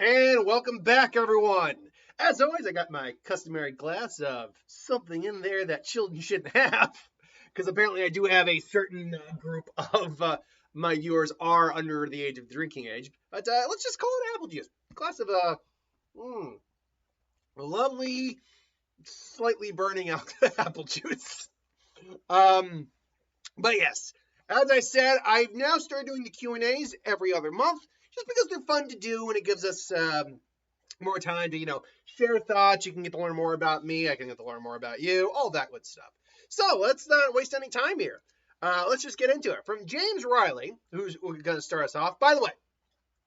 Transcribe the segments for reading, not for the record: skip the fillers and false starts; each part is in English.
And welcome back, everyone. As always, I got my customary glass of something in there that children shouldn't have, because apparently I do have a certain group of my viewers are under the age of drinking age. But let's just call it apple juice. A glass of lovely, slightly burning out apple juice. But yes, as I said, I've now started doing the Q&As every other month, just because they're fun to do and it gives us more time to, share thoughts. You can get to learn more about me. I can get to learn more about you, all that good stuff. So let's not waste any time here. Let's just get into it. From James Riley, who's going to start us off. By the way,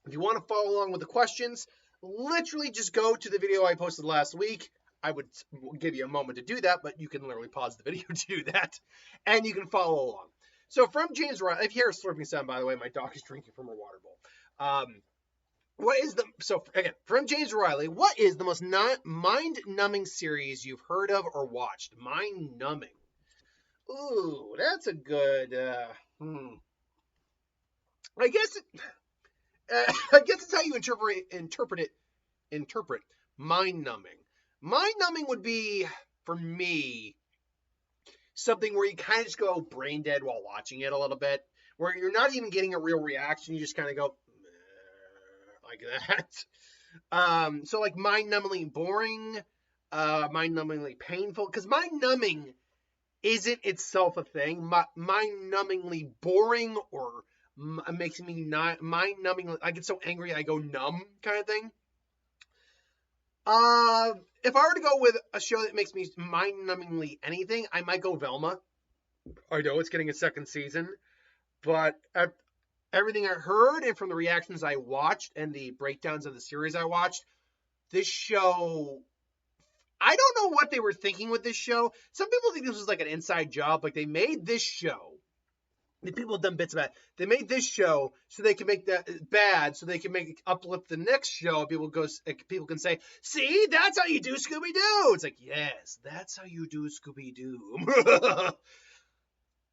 if you want to follow along with the questions, literally just go to the video I posted last week. I would give you a moment to do that, but you can literally pause the video to do that, and you can follow along. So from James Riley, if you hear a slurping sound, by the way, my dog is drinking from a water bowl. From James Riley, what is the most mind-numbing series you've heard of or watched? Mind-numbing. Ooh, that's a good, I guess it's how you interpret mind-numbing. Mind-numbing would be, for me, something where you kind of just go brain dead while watching it a little bit, where you're not even getting a real reaction. You just kind of go like that. So like mind-numbingly boring, mind-numbingly painful, because mind-numbing isn't itself a thing. Mind-numbingly boring or makes me not mind-numbing. I get so angry I go numb kind of thing. If I were to go with a show that makes me mind-numbingly anything, I might go Velma. I know it's getting a second season, but everything I heard and from the reactions I watched and the breakdowns of the series I watched, this show, I don't know what they were thinking with this show. Some people think this was like an inside job. Like they made this show. The people have done bits about it. They made this show so they can make that bad, so they can make uplift the next show. People can say, "See, that's how you do Scooby-Doo." It's like, yes, that's how you do Scooby-Doo.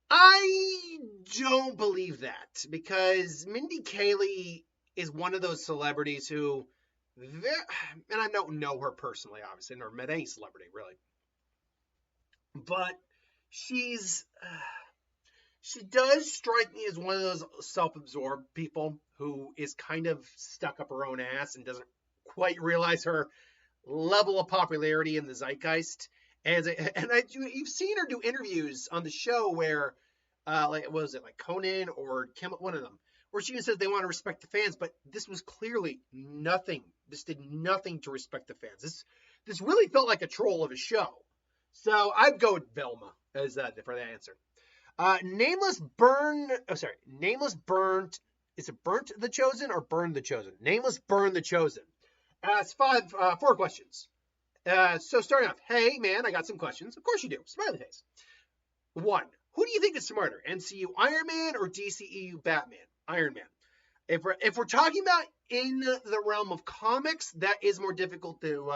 I don't believe that, because Mindy Kaling is one of those celebrities who, and I don't know her personally, obviously, nor met any celebrity really, but she does strike me as one of those self-absorbed people who is kind of stuck up her own ass and doesn't quite realize her level of popularity in the zeitgeist. You've seen her do interviews on the show where, like Conan or Kim, one of them, where she even says they want to respect the fans, but this was clearly nothing. This did nothing to respect the fans. This really felt like a troll of a show. So I'd go with Velma as for that answer. Nameless burnt. Is it burnt the chosen or burned the chosen? Nameless burned the chosen. It's 4 questions. So starting off, hey man, I got some questions. Of course you do. Smiley face. 1. Who do you think is smarter, MCU Iron Man or DCEU Batman? Iron Man. If we're talking about in the realm of comics, that is more difficult to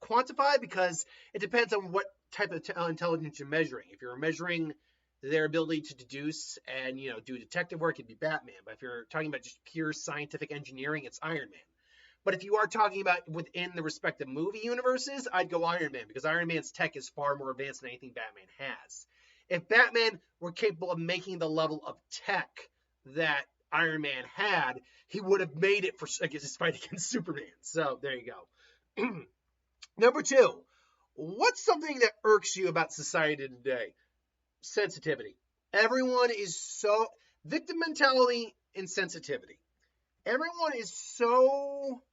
quantify, because it depends on what type of intelligence you're measuring. If you're measuring their ability to deduce and do detective work, it'd be Batman. But if you're talking about just pure scientific engineering, it's Iron Man. But if you are talking about within the respective movie universes, I'd go Iron Man, because Iron Man's tech is far more advanced than anything Batman has. If Batman were capable of making the level of tech that Iron Man had, he would have made it for his fight against Superman. So there you go. Number 2, what's something that irks you about society today? Sensitivity. Everyone is so victim mentality and sensitivity. Everyone is so,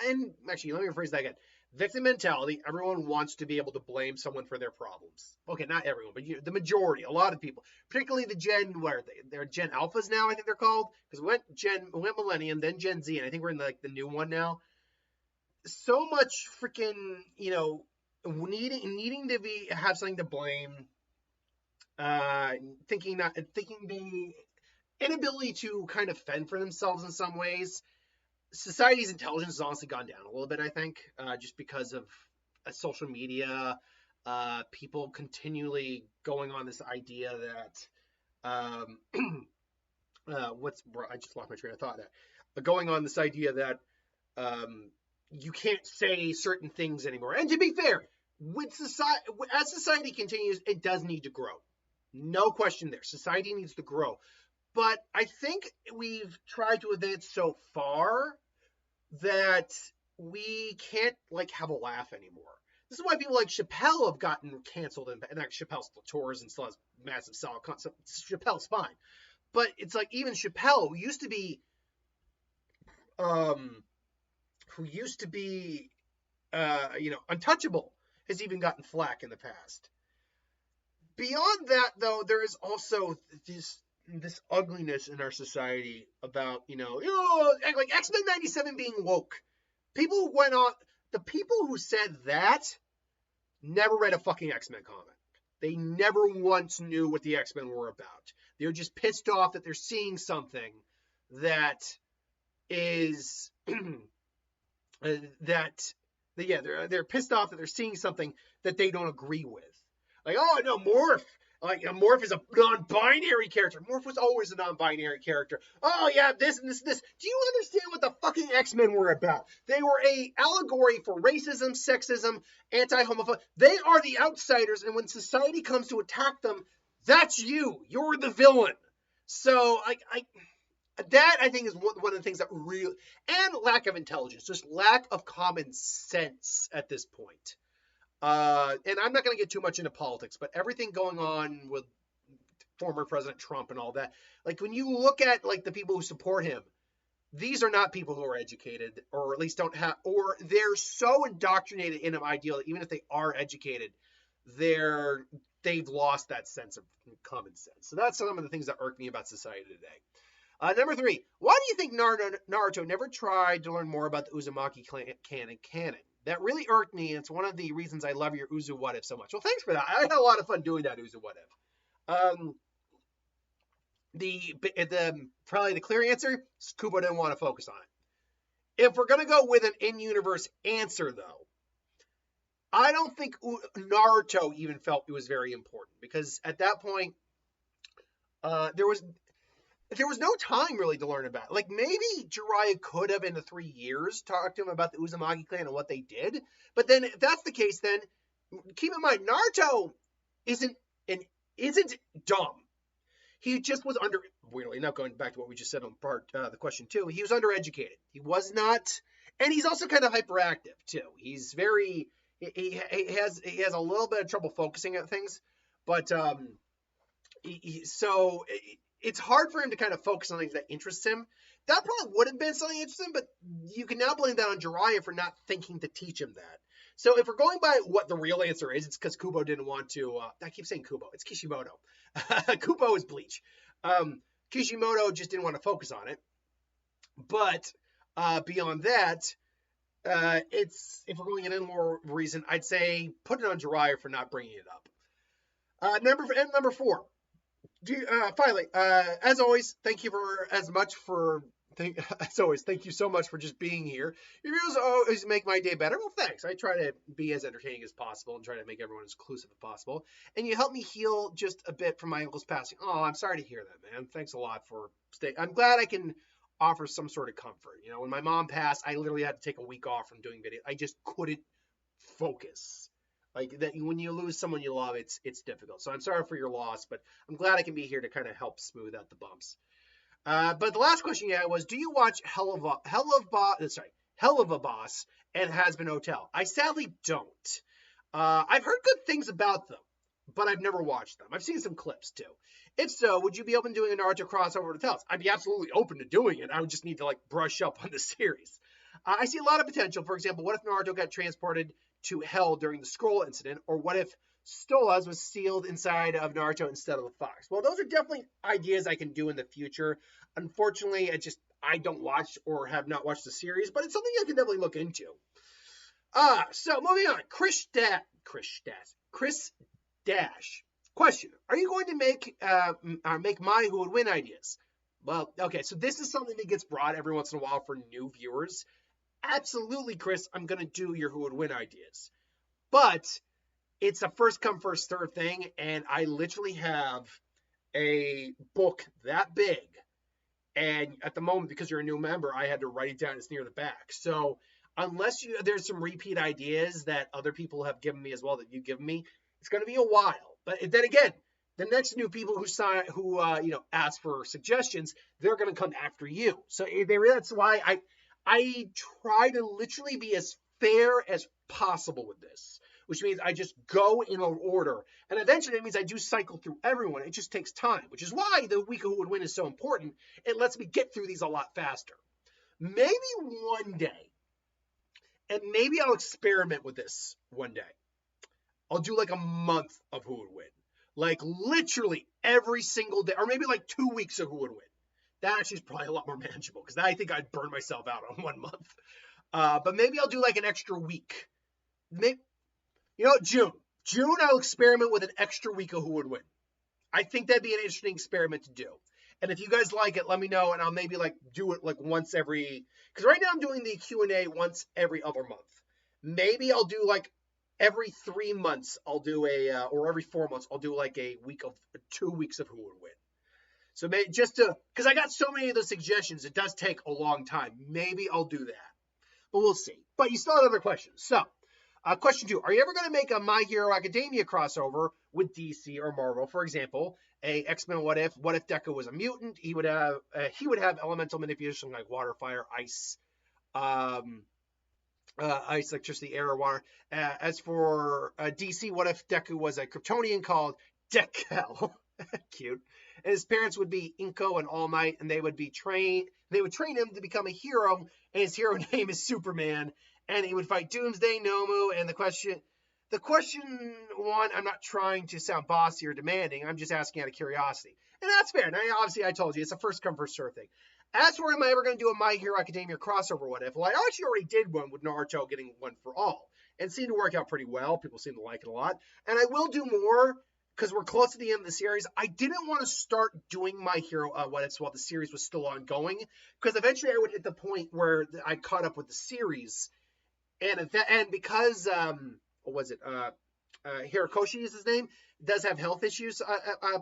and actually, let me rephrase that again. Victim mentality. Everyone wants to be able to blame someone for their problems. Okay, not everyone, but the majority, a lot of people, particularly the they're Gen Alphas now, I think they're called, because we went Millennium, then Gen Z, and I think we're in the new one now. So much freaking, needing to have something to blame. Thinking the inability to kind of fend for themselves in some ways. Society's intelligence has honestly gone down a little bit, I think, just because of social media, people continually going on this idea that I just lost my train of thought. Going on this idea that you can't say certain things anymore. And to be fair, as society continues, it does need to grow. No question there. Society needs to grow. But I think we've tried to advance so far that we can't have a laugh anymore. This is why people like Chappelle have gotten canceled, and Chappelle still tours and still has massive solid content. Chappelle's fine, but it's like even Chappelle, who used to be untouchable, has even gotten flack in the past. Beyond that, though, there is also this ugliness in our society about like X-Men 97 being woke. People went on. The people who said that never read a fucking X-Men comic. They never once knew what the X-Men were about. They're just pissed off that they're seeing something that is they're pissed off that they're seeing something that they don't agree with. Like, oh no, Morph. Like, Morph is a non-binary character. Morph was always a non-binary character. Oh yeah, this and this and this. Do you understand what the fucking X-Men were about? They were a allegory for racism, sexism, anti-homophobia. They are the outsiders, and when society comes to attack them, that's you. You're the villain. So that I think is one of the things that really, and lack of intelligence, just lack of common sense at this point. And I'm not going to get too much into politics, but everything going on with former President Trump and all that, like when you look at like the people who support him, these are not people who are educated, or at least don't have, or they're so indoctrinated in an ideal that even if they are educated, they've lost that sense of common sense. So that's some of the things that irk me about society today. Number 3, why do you think Naruto never tried to learn more about the Uzumaki canon? That really irked me, and it's one of the reasons I love your Uzu What If so much. Well, thanks for that. I had a lot of fun doing that Uzu What If. Probably the clear answer is Kubo didn't want to focus on it. If we're going to go with an in-universe answer, though, I don't think Naruto even felt it was very important, because at that point, there was no time really to learn about it. Like, maybe Jiraiya could have in the 3 years talked to him about the Uzumaki clan and what they did. But then if that's the case, then keep in mind, Naruto isn't dumb. He just was weirdly, now going back to what we just said on the question 2, he was undereducated. He was not, and he's also kind of hyperactive too. He's very, he has a little bit of trouble focusing at things, but it's hard for him to kind of focus on things that interest him. That probably would have been something interesting, but you can now blame that on Jiraiya for not thinking to teach him that. So if we're going by what the real answer is, it's because Kubo didn't want to, I keep saying Kubo, it's Kishimoto. Kubo is Bleach. Kishimoto just didn't want to focus on it. But beyond that, if we're going in more reason, I'd say put it on Jiraiya for not bringing it up. Number 4. Finally, as always, thank you so much for just being here. Your videos always make my day better. Well, thanks. I try to be as entertaining as possible and try to make everyone as inclusive as possible. And you helped me heal just a bit from my uncle's passing. Oh, I'm sorry to hear that, man. Thanks a lot for staying. I'm glad I can offer some sort of comfort. You know, when my mom passed, I literally had to take a week off from doing videos. I just couldn't focus. Like that, when you lose someone you love, it's difficult. So I'm sorry for your loss, but I'm glad I can be here to kind of help smooth out the bumps. But the last question you had was, do you watch Hell of a Boss and Hazbin Hotel? I sadly don't. I've heard good things about them, but I've never watched them. I've seen some clips too. If so, would you be open to doing a Naruto crossover to Tales? I'd be absolutely open to doing it. I would just need to brush up on the series. I see a lot of potential. For example, what if Naruto got transported to hell during the scroll incident, or what if Stolas was sealed inside of Naruto instead of the fox? Well, those are definitely ideas I can do in the future. Unfortunately, I don't watch or have not watched the series, but it's something I can definitely look into. So moving on, Chris Dash. Question: are you going to make my Who Would Win ideas? Well, okay, so this is something that gets brought every once in a while for new viewers. Absolutely, Chris, I'm going to do your Who Would Win ideas. But it's a first come, first serve thing, and I literally have a book that big, And at the moment, because you're a new member, I had to write it down. It's near the back. So unless there's some repeat ideas that other people have given me as well that you've given me, it's going to be a while. But then again, the next new people who ask for suggestions, they're going to come after you. So that's why I try to literally be as fair as possible with this, which means I just go in an order. And eventually that means I do cycle through everyone. It just takes time, which is why the week of who would win is so important. It lets me get through these a lot faster. Maybe one day, and maybe I'll experiment with this one day. I'll do like a month of who would win. Like literally every single day, or maybe like 2 weeks of who would win. That actually is probably a lot more manageable because I think I'd burn myself out on 1 month. But maybe I'll do like an extra week. Maybe, June. June, I'll experiment with an extra week of who would win. I think that'd be an interesting experiment to do. And if you guys like it, let me know, and I'll maybe like do it like once every, because right now I'm doing the Q&A once every other month. Maybe I'll do like every 3 months, I'll do or every 4 months, I'll do like a week of 2 weeks of who would win. So maybe because I got so many of those suggestions, it does take a long time. Maybe I'll do that, but we'll see. But you still have other questions. So, question 2: are you ever going to make a My Hero Academia crossover with DC or Marvel? For example, a X-Men What If Deku was a mutant? He would have elemental manipulation like water, fire, ice, ice, electricity, air, water. As for DC, what if Deku was a Kryptonian called Dekel? Cute. And his parents would be Inko and All Might, and they would train him to become a hero, and his hero name is Superman, and he would fight Doomsday, Nomu, and the question one, I'm not trying to sound bossy or demanding, I'm just asking out of curiosity. And that's fair. Now, obviously, I told you, it's a first come, first serve thing. As for am I ever going to do a My Hero Academia crossover What If? Well, I actually already did one with Naruto getting one for all. And it seemed to work out pretty well. People seem to like it a lot. And I will do more because we're close to the end of the series. I didn't want to start doing My Hero What Ifs while the series was still ongoing, because eventually I would hit the point where I caught up with the series. And because, what was it? Hirokoshi is his name, does have health issues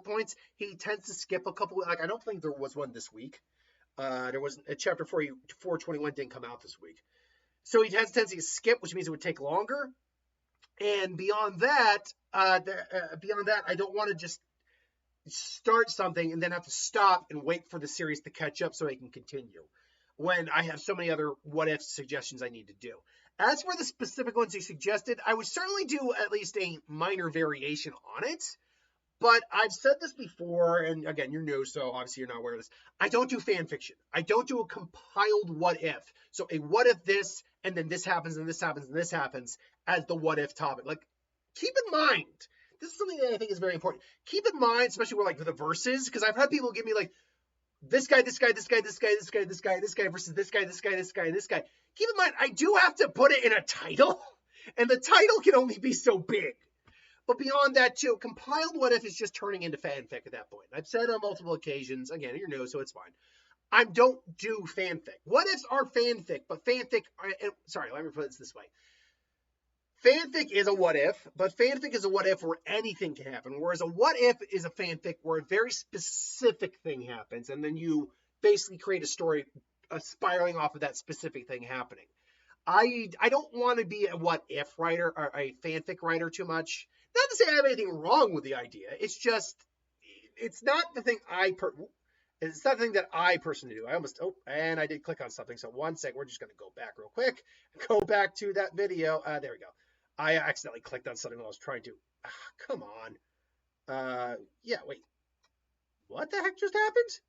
points. He tends to skip a couple. Like, I don't think there was one this week. There was a chapter 421 didn't come out this week. So he has a tendency to skip, which means it would take longer. And beyond that, I don't want to just start something and then have to stop and wait for the series to catch up so I can continue when I have so many other what if suggestions I need to do. As for the specific ones you suggested, I would certainly do at least a minor variation on it. But I've said this before, and again, you're new, so obviously you're not aware of this. I don't do fan fiction. I don't do a compiled what if. So a what if this, and then this happens, and this happens, and this happens as the what if topic. Like, keep in mind, this is something that I think is very important. Keep in mind, especially with like the verses, because I've had people give me like, this guy, this guy, this guy, this guy, this guy, this guy, this guy versus this guy, this guy, this guy, this guy. Keep in mind, I do have to put it in a title, and the title can only be so big. But beyond that, too, compiled what if is just turning into fanfic at that point. I've said on multiple occasions, again, you're new, so it's fine. I don't do fanfic. What ifs are fanfic, but fanfic, sorry, let me put this way. Fanfic is a what if, but fanfic is a what if where anything can happen, whereas a what if is a fanfic where a very specific thing happens, and then you basically create a story spiraling off of that specific thing happening. I don't want to be a what if writer or a fanfic writer too much. Not to say I have anything wrong with the idea. It's just, it's not the thing it's not the thing that I personally do. And I did click on something. So 1 sec, we're just going to go back real quick. Go back to that video. There we go. I accidentally clicked on something while I was trying to. Come on. Yeah, wait. What the heck just happened?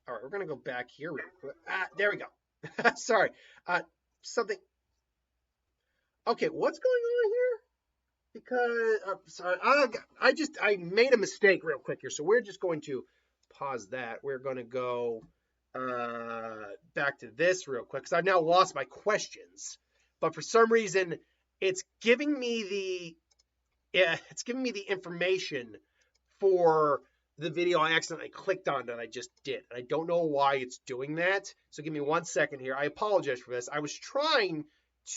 All right, we're going to go back here real quick. There we go. Sorry. Something. Okay, what's going on here? Because, sorry, I made a mistake real quick here. So we're just going to pause that. We're going to go back to this real quick because I've now lost my questions. But for some reason, it's giving me the information for the video I accidentally clicked on that I just did. And I don't know why it's doing that. So give me 1 second here. I apologize for this. I was trying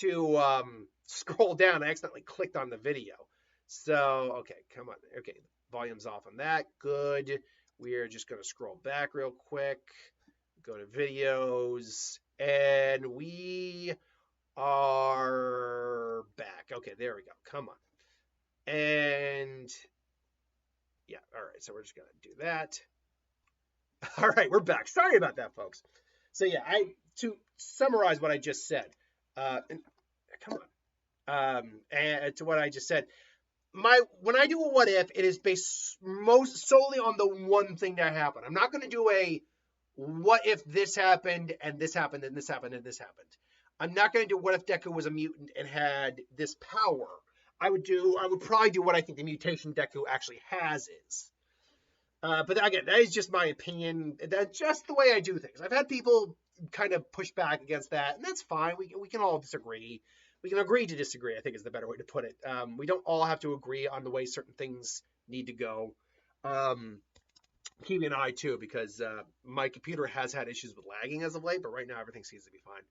to scroll down. I accidentally clicked on the video. So, okay, come on. Okay, volume's off on that. Good. We are just going to scroll back real quick, go to videos, and we are back. Okay, there we go. Come on. And yeah, all right. So we're just going to do that. All right, we're back. Sorry about that, folks. So yeah, to summarize what I just said, and come on, and to what I just said, when I do a what if, it is based most solely on the one thing that happened. I'm not going to do a what if this happened and this happened and this happened and this happened. I'm not going to do what if Deku was a mutant and had this power. I would probably do what I think the mutation Deku actually has is. But again, that is just my opinion. That's just the way I do things. I've had people kind of push back against that, and that's fine. We can all disagree. We can agree to disagree, I think is the better way to put it. We don't all have to agree on the way certain things need to go. Keeping an eye too, because my computer has had issues with lagging as of late, but right now everything seems to be fine.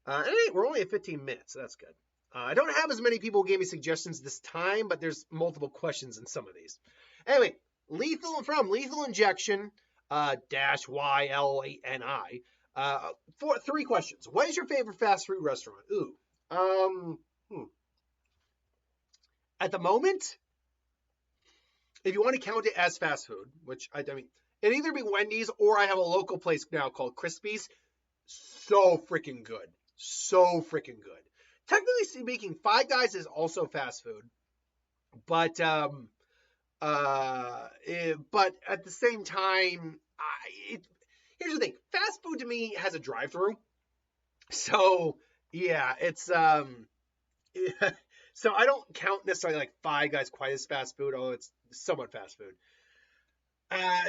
And we're only at 15 minutes, so that's good. I don't have as many people who gave me suggestions this time, but there's multiple questions in some of these. Anyway, Lethal Injection dash YLNI. Three questions. What is your favorite fast food restaurant? At the moment, if you want to count it as fast food, which I mean, it'd either be Wendy's or I have a local place now called Crispy's. So freaking good. So freaking good. Technically speaking, Five Guys is also fast food, but at the same time, here's the thing: fast food to me has a drive-through, so yeah, it's so I don't count necessarily like Five Guys quite as fast food, although it's somewhat fast food.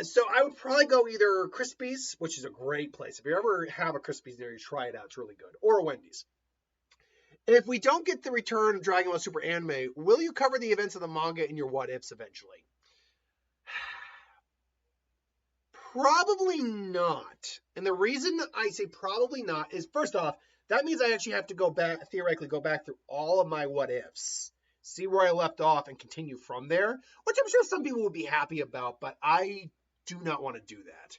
So I would probably go either Crispy's, which is a great place. If you ever have a Crispy's near you, try it out; it's really good, or Wendy's. If we don't get the return of Dragon Ball Super Anime, will you cover the events of the manga in your what ifs eventually? Probably not. And the reason I say probably not is, first off, that means I actually have to theoretically go back through all of my what ifs, see where I left off, and continue from there, which I'm sure some people would be happy about, but I do not want to do that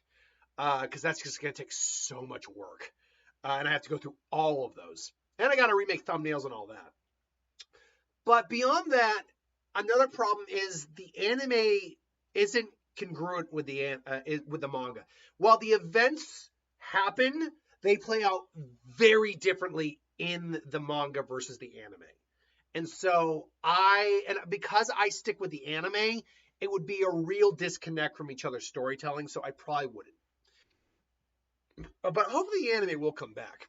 because that's just going to take so much work. And I have to go through all of those. And I got to remake thumbnails and all that. But beyond that, another problem is the anime isn't congruent with the manga. While the events happen, they play out very differently in the manga versus the anime. And so because I stick with the anime, it would be a real disconnect from each other's storytelling, so I probably wouldn't. But hopefully the anime will come back.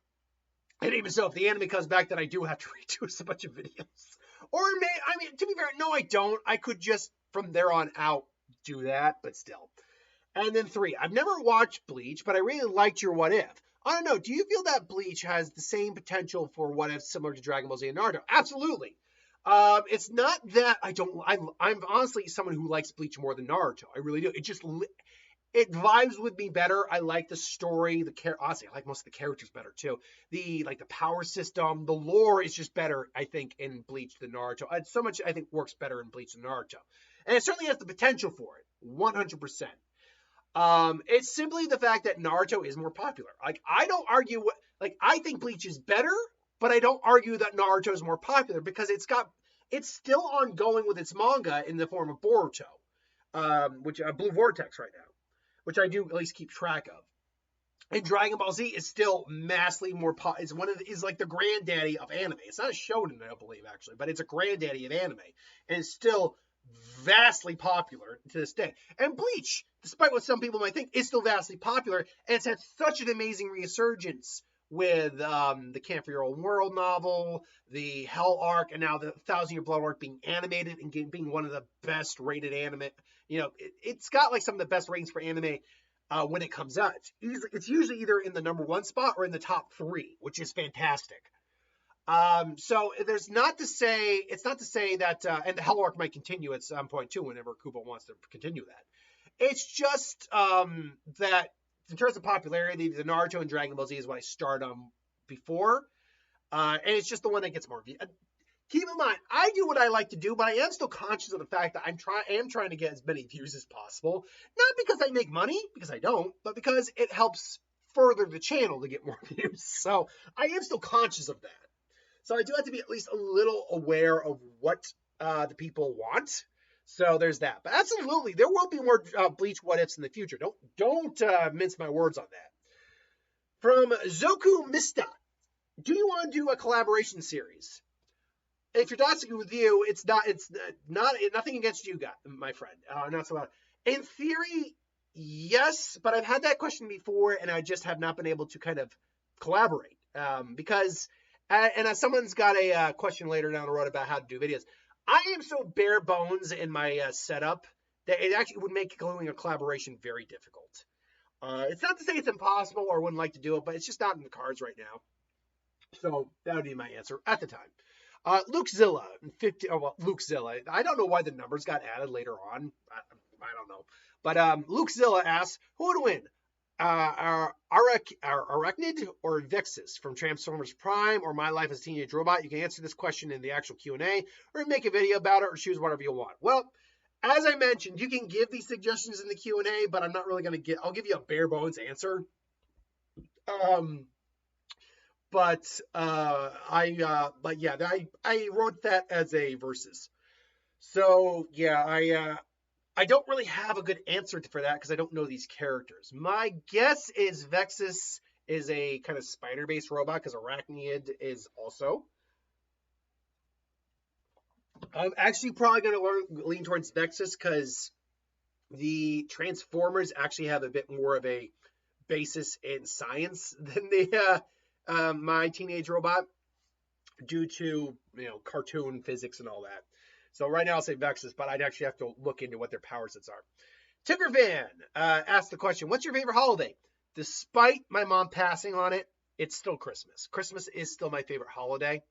And even so, if the anime comes back, then I do have to redo a bunch of videos. To be fair, no, I don't. I could just, from there on out, do that, but still. And then 3, I've never watched Bleach, but I really liked your what if. I don't know, do you feel that Bleach has the same potential for what if similar to Dragon Ball Z and Naruto? Absolutely. It's not that I'm honestly someone who likes Bleach more than Naruto. I really do. It vibes with me better. I like the story, honestly, I like most of the characters better too. The power system, the lore is just better, I think, in Bleach than Naruto. It's so much I think works better in Bleach than Naruto. And it certainly has the potential for it, 100%. It's simply the fact that Naruto is more popular. I don't argue I think Bleach is better, but I don't argue that Naruto is more popular because it's still ongoing with its manga in the form of Boruto, which Blue Vortex right now, which I do at least keep track of. And Dragon Ball Z is still massively more is like the granddaddy of anime. It's not a shonen, I don't believe, actually, but it's a granddaddy of anime, and it's still vastly popular to this day. And Bleach, despite what some people might think, is still vastly popular, and it's had such an amazing resurgence with the Camp for Your Own World novel, the Hell arc, and now the 1,000 Year Blood arc being animated and being one of the best rated anime. It's got some of the best ratings for anime when it comes out. It's usually either in the #1 spot or in the top 3, which is fantastic. So it's not to say that, and the Hell arc might continue at some point too, whenever Kubo wants to continue that. It's just that in terms of popularity, the Naruto and Dragon Ball Z is what I started on before, and it's just the one that gets more views. Keep in mind, I do what I like to do, but I am still conscious of the fact that I am trying to get as many views as possible. Not because I make money, because I don't, but because it helps further the channel to get more views. So I am still conscious of that. So I do have to be at least a little aware of what the people want. So there's that. But absolutely, there will be more Bleach what ifs in the future. Don't mince my words on that. From Zoku Mista, do you want to do a collaboration series? If you're dancing with you, it's not nothing against you, my friend. Not so loud. In theory, yes, but I've had that question before, and I just have not been able to kind of collaborate because. And as someone's got a question later down the road about how to do videos, I am so bare bones in my setup that it actually would make doing a collaboration very difficult. It's not to say it's impossible or wouldn't like to do it, but it's just not in the cards right now. So that would be my answer at the time. Luke Zilla, Luke Zilla. I don't know why the numbers got added later on. I don't know. But Luke Zilla asks, who would win? Arachnid or Vexus from Transformers Prime or My Life as a Teenage Robot? You can answer this question in the actual Q&A or make a video about it or choose whatever you want. Well, as I mentioned, you can give these suggestions in the Q&A, but I'm not really going to I'll give you a bare bones answer. But yeah, I wrote that as a versus. So yeah, I don't really have a good answer for that because I don't know these characters. My guess is Vexus is a kind of spider-based robot because Arachnid is also. I'm actually probably going to lean towards Vexus because the Transformers actually have a bit more of a basis in science than the My Teenage Robot due to cartoon physics and all that. So right now I'll say Vexus, but I'd actually have to look into what their power sets are. Tipper Van asked the question, what's your favorite holiday? Despite my mom passing on it, it's still Christmas. Christmas is still my favorite holiday.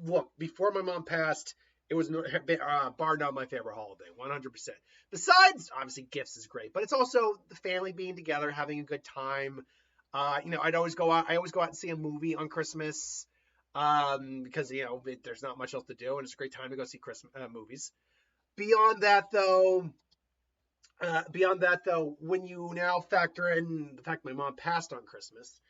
Look, before my mom passed, it was bar none my favorite holiday, 100%. Besides, obviously, gifts is great, but it's also the family being together, having a good time. I always go out and see a movie on Christmas. Because there's not much else to do, and it's a great time to go see Christmas movies. Beyond that, though, when you now factor in the fact my mom passed on Christmas,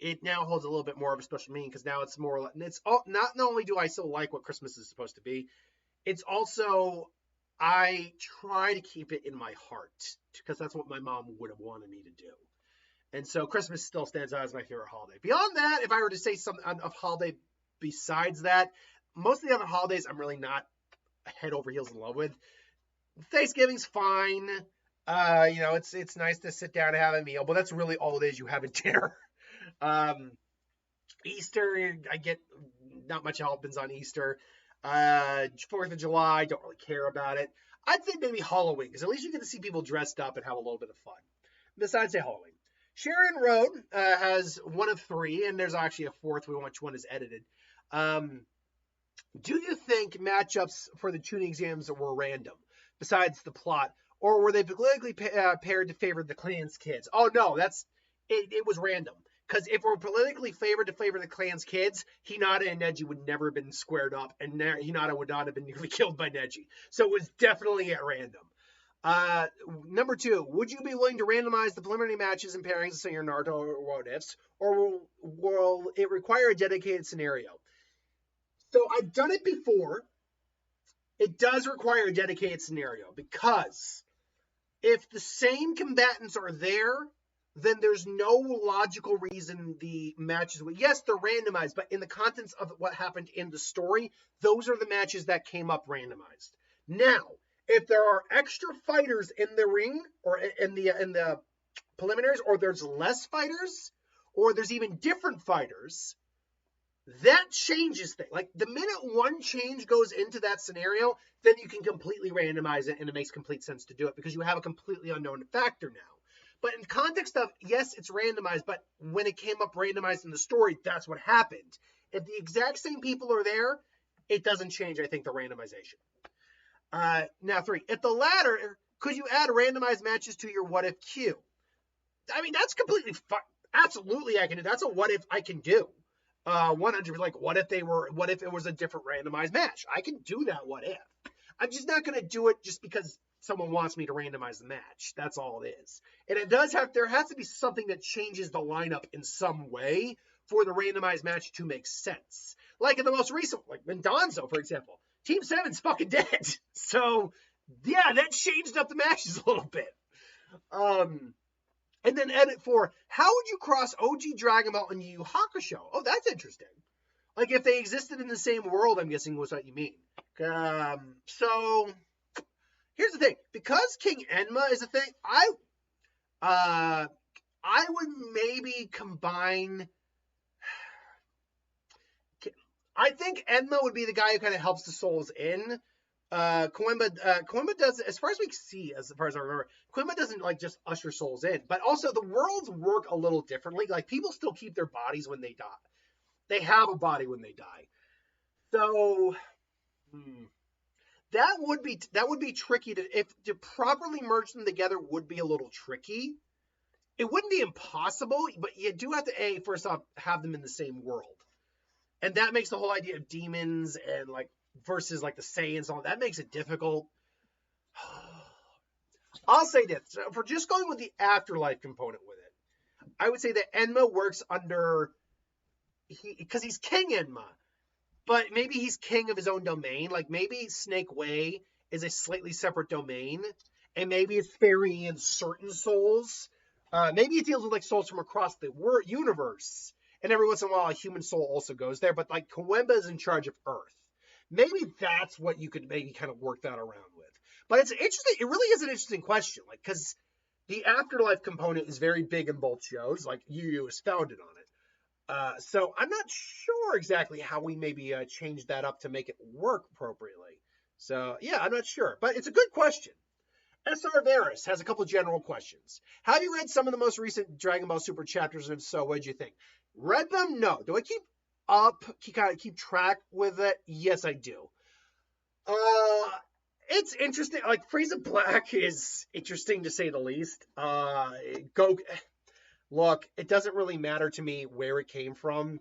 it now holds a little bit more of a special meaning because now it's more. It's all, not only do I still like what Christmas is supposed to be, it's also I try to keep it in my heart because that's what my mom would have wanted me to do. And so Christmas still stands out as my favorite holiday. Beyond that, if I were to say some of holiday besides that, most of the other holidays I'm really not head over heels in love with. Thanksgiving's fine. It's nice to sit down and have a meal, but that's really all it is. You have a dinner. Easter, I get not much happens on Easter. 4th of July, don't really care about it. I'd say maybe Halloween, because at least you get to see people dressed up and have a little bit of fun. Besides, say Halloween. Sharon Road has one of three, and there's actually a fourth, which one is edited. Do you think matchups for the tuning exams were random, besides the plot, or were they politically paired to favor the clan's kids? Oh, no, it was random. Because if we're politically favored to favor the clan's kids, Hinata and Neji would never have been squared up, and Hinata would not have been nearly killed by Neji. So it was definitely at random. Number 2, would you be willing to randomize the preliminary matches and pairings of your Naruto or what ifs, or will it require a dedicated scenario? So I've done it before. It does require a dedicated scenario because if the same combatants are there, then there's no logical reason the matches would. Yes, they're randomized, but in the contents of what happened in the story, those are the matches that came up randomized. Now, if there are extra fighters in the ring or in the preliminaries, or there's less fighters, or there's even different fighters, that changes things. Like the minute one change goes into that scenario, then you can completely randomize it, and it makes complete sense to do it because you have a completely unknown factor now. But in context of, yes, it's randomized, but when it came up randomized in the story, that's what happened. If the exact same people are there, it doesn't change, I think, the randomization. Now 3, if the latter, could you add randomized matches to your what if queue? I mean, that's completely fine. Absolutely, I can do. That's a what if I can do. 100%. Like, what if it was a different randomized match? I can do that. What if? I'm just not going to do it just because someone wants me to randomize the match. That's all it is. And there has to be something that changes the lineup in some way for the randomized match to make sense. Like in the most recent, like Mendoza, for example. Team 7's fucking dead. So, yeah, that changed up the matches a little bit. And then edit 4, how would you cross OG Dragon Ball and Yu Yu Hakusho? Oh, that's interesting. Like if they existed in the same world, I'm guessing was what you mean. So here's the thing. Because King Enma is a thing, I would maybe combine. I think Enma would be the guy who kind of helps the souls in. Koenma does, as far as we see, as far as I remember, Koenma doesn't like just usher souls in, but also the worlds work a little differently. Like people still keep their bodies when they die. They have a body when they die. So that would be tricky to properly merge them together would be a little tricky. It wouldn't be impossible, but you do have to first off have them in the same world. And that makes the whole idea of demons and like versus like the Saiyans, all that makes it difficult. I'll say this, for just going with the afterlife component with it, I would say that Enma works under, because he's King Enma, but maybe he's king of his own domain. Like maybe Snake Way is a slightly separate domain, and maybe it's fairy in certain souls. Maybe it deals with like souls from across the universe, and every once in a while a human soul also goes there. But like Koenma is in charge of Earth. Maybe that's what you could maybe kind of work that around with. But it's interesting. It really is an interesting question, like because the afterlife component is very big in both shows. Like Yu Yu is founded on it. So I'm not sure exactly how we maybe change that up to make it work appropriately. So yeah, I'm not sure, but it's a good question. SR Varus has a couple of general questions. Have you read some of the most recent Dragon Ball Super chapters? And if so, what did you think? Read them? No. Do I keep track with it? Yes, I do. It's interesting. Like Frieza Black is interesting to say the least. Look, it doesn't really matter to me where it came from.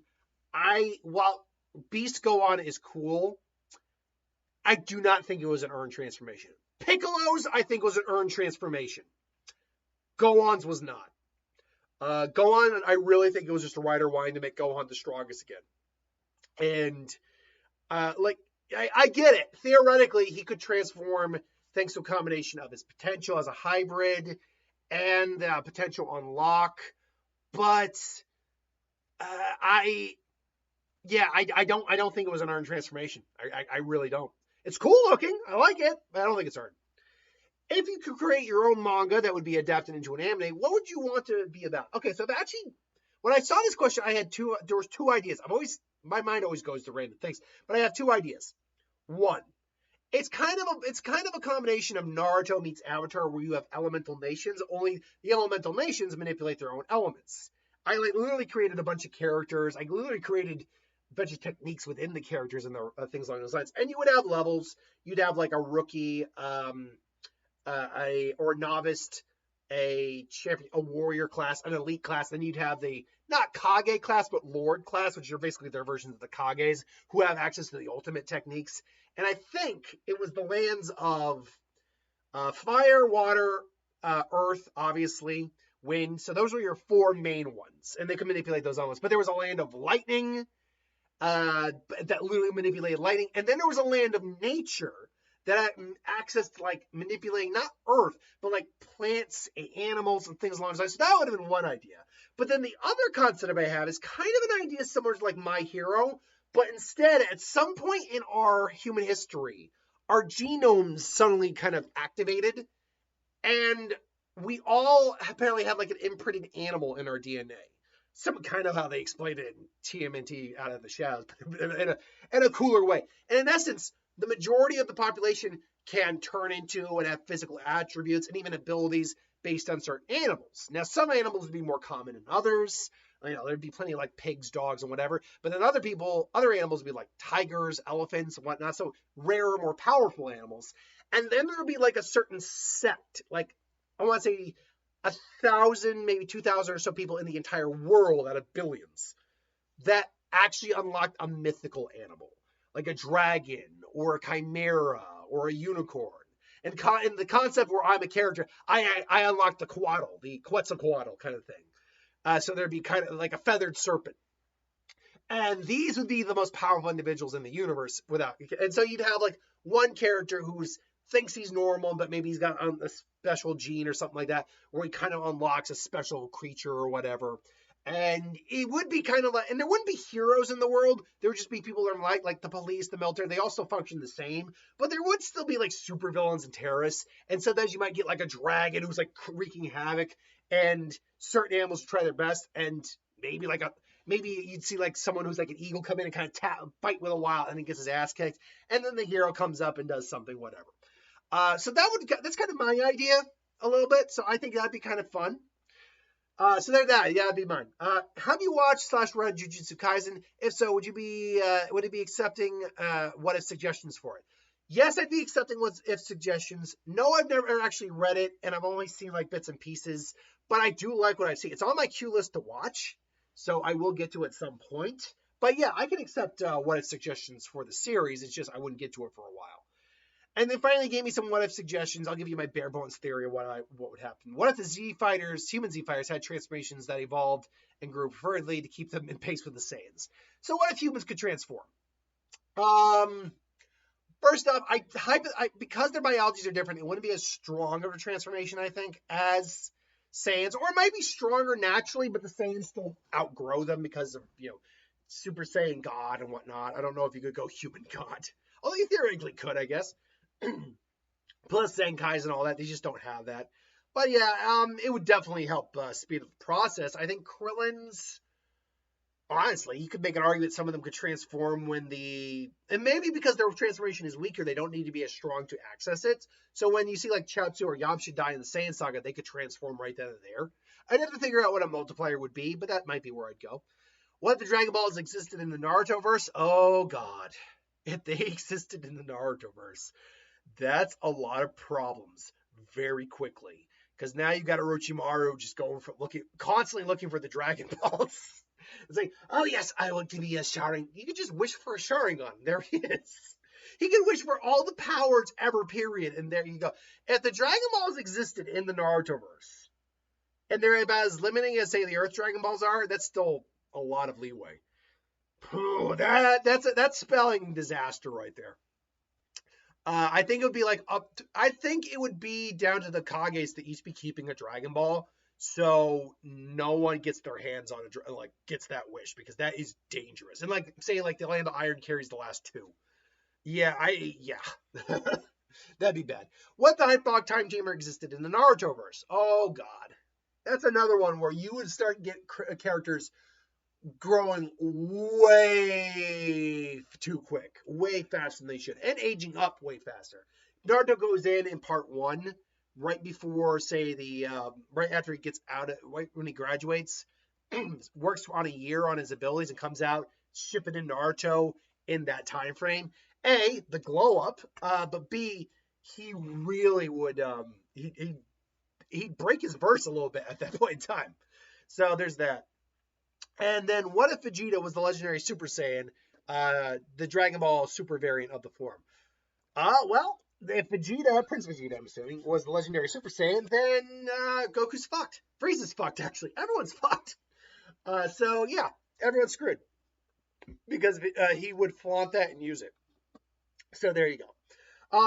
While Beast Gohan is cool, I do not think it was an earned transformation. Piccolo's, I think, was an earned transformation. Gohan's was not. Gohan, I really think it was just a writer wanting to make Gohan the strongest again. And, I get it. Theoretically, he could transform thanks to a combination of his potential as a hybrid and potential unlock. But I don't think it was an earned transformation. I really don't. It's cool looking. I like it, but I don't think it's earned. If you could create your own manga that would be adapted into an anime, what would you want to be about? Okay, so when I saw this question, there was two ideas. My mind always goes to random things, but I have two ideas. One, it's kind of a combination of Naruto meets Avatar, where you have elemental nations. Only the elemental nations manipulate their own elements. I literally created a bunch of characters. I literally created a bunch of techniques within the characters and things along those lines. And you would have levels. You'd have like a rookie, a novice, a champion, a warrior class, an elite class. Then you'd have the not Kage class, but Lord class, which are basically their versions of the Kages, who have access to the ultimate techniques. And I think it was the lands of fire, water, earth, obviously, wind. So those were your four main ones, and they could manipulate those elements. But there was a land of lightning that literally manipulated lightning, and then there was a land of nature that had access to like manipulating not earth, but like plants and animals and things along those lines. So that would have been one idea. But then the other concept I have is kind of an idea similar to like My Hero, but instead at some point in our human history, our genomes suddenly kind of activated, and we all apparently have like an imprinted animal in our DNA. Some kind of how they explained it in TMNT Out of the Shadows, in a cooler way. And in essence, the majority of the population can turn into and have physical attributes and even abilities based on certain animals. Now, some animals would be more common than others. There'd be plenty of like pigs, dogs, and whatever. But then other animals would be like tigers, elephants, and whatnot. So rarer, more powerful animals. And then there'll be like a certain sect, like I want to say 1,000, maybe 2,000 or so people in the entire world out of billions that actually unlocked a mythical animal, like a dragon or a chimera or a unicorn. And in the concept where I'm a character, I unlock the Quetzalcoatl kind of thing. So there'd be kind of like a feathered serpent. And these would be the most powerful individuals in the universe and so you'd have like one character who's thinks he's normal, but maybe he's got a special gene or something like that, where he kind of unlocks a special creature or whatever. And it would be kind of like, and there wouldn't be heroes in the world. There would just be people that are like the police, the military. They also function the same, but there would still be like supervillains and terrorists. And sometimes you might get like a dragon who's like wreaking havoc, and certain animals try their best. And maybe you'd see like someone who's like an eagle come in and kind of fight with a wild, and then gets his ass kicked. And then the hero comes up and does something, whatever. So that's kind of my idea a little bit. So I think that'd be kind of fun. So there's that. Yeah, that'd be mine. Have you watched / read Jujitsu Kaisen? If so, would it be accepting what if suggestions for it? Yes, I'd be accepting what if suggestions. No, I've never actually read it, and I've only seen like bits and pieces, but I do like what I see. It's on my queue list to watch, so I will get to it at some point. But yeah, I can accept what if suggestions for the series. It's just I wouldn't get to it for a while. And then finally gave me some what if suggestions. I'll give you my bare bones theory of what would happen. What if the human Z fighters, had transformations that evolved and grew preferably to keep them in pace with the Saiyans? So what if humans could transform? First off, because their biologies are different, it wouldn't be as strong of a transformation, I think, as Saiyans, or it might be stronger naturally, but the Saiyans still outgrow them because of, Super Saiyan God and whatnot. I don't know if you could go human God. Although you theoretically could, I guess. Plus Zenkais and all that, they just don't have that. But yeah, it would definitely help speed up the process. I think Krillin's, honestly, you could make an argument some of them could transform and maybe because their transformation is weaker, they don't need to be as strong to access it. So when you see like Chaozu or Yamcha die in the Saiyan Saga, they could transform right then and there. I'd have to figure out what a multiplier would be, but that might be where I'd go. What if the Dragon Balls existed in the Naruto verse? Oh god. If they existed in the Naruto verse, that's a lot of problems very quickly. Because now you've got Orochimaru just constantly looking for the Dragon Balls. It's like, oh yes, I want to be a Sharingan. You could just wish for a Sharingan. There he is. He can wish for all the powers ever, period. And there you go. If the Dragon Balls existed in the Naruto verse, and they're about as limiting as, say, the Earth Dragon Balls are, that's still a lot of leeway. That's spelling disaster right there. I think it would be like I think it would be down to the Kages to each be keeping a Dragon Ball, so no one gets their hands on gets that wish, because that is dangerous. And say the Land of Iron carries the last two. Yeah, that'd be bad. What the Hypocritical time chamber existed in the Naruto verse? Oh god, that's another one where you would start getting characters growing way too quick, way faster than they should, and aging up way faster. Naruto goes in part 1, right before, say, right after he gets out, right when he graduates, works on a year on his abilities and comes out shipping in Naruto in that time frame. A, the glow up, but B, he really would, he'd break his verse a little bit at that point in time. So there's that. And then what if Vegeta was the legendary Super Saiyan, the Dragon Ball Super variant of the form? Well, if Prince Vegeta, I'm assuming, was the legendary Super Saiyan, then Goku's fucked. Frieza's fucked, actually. Everyone's fucked. So, yeah, everyone's screwed. Because he would flaunt that and use it. So there you go.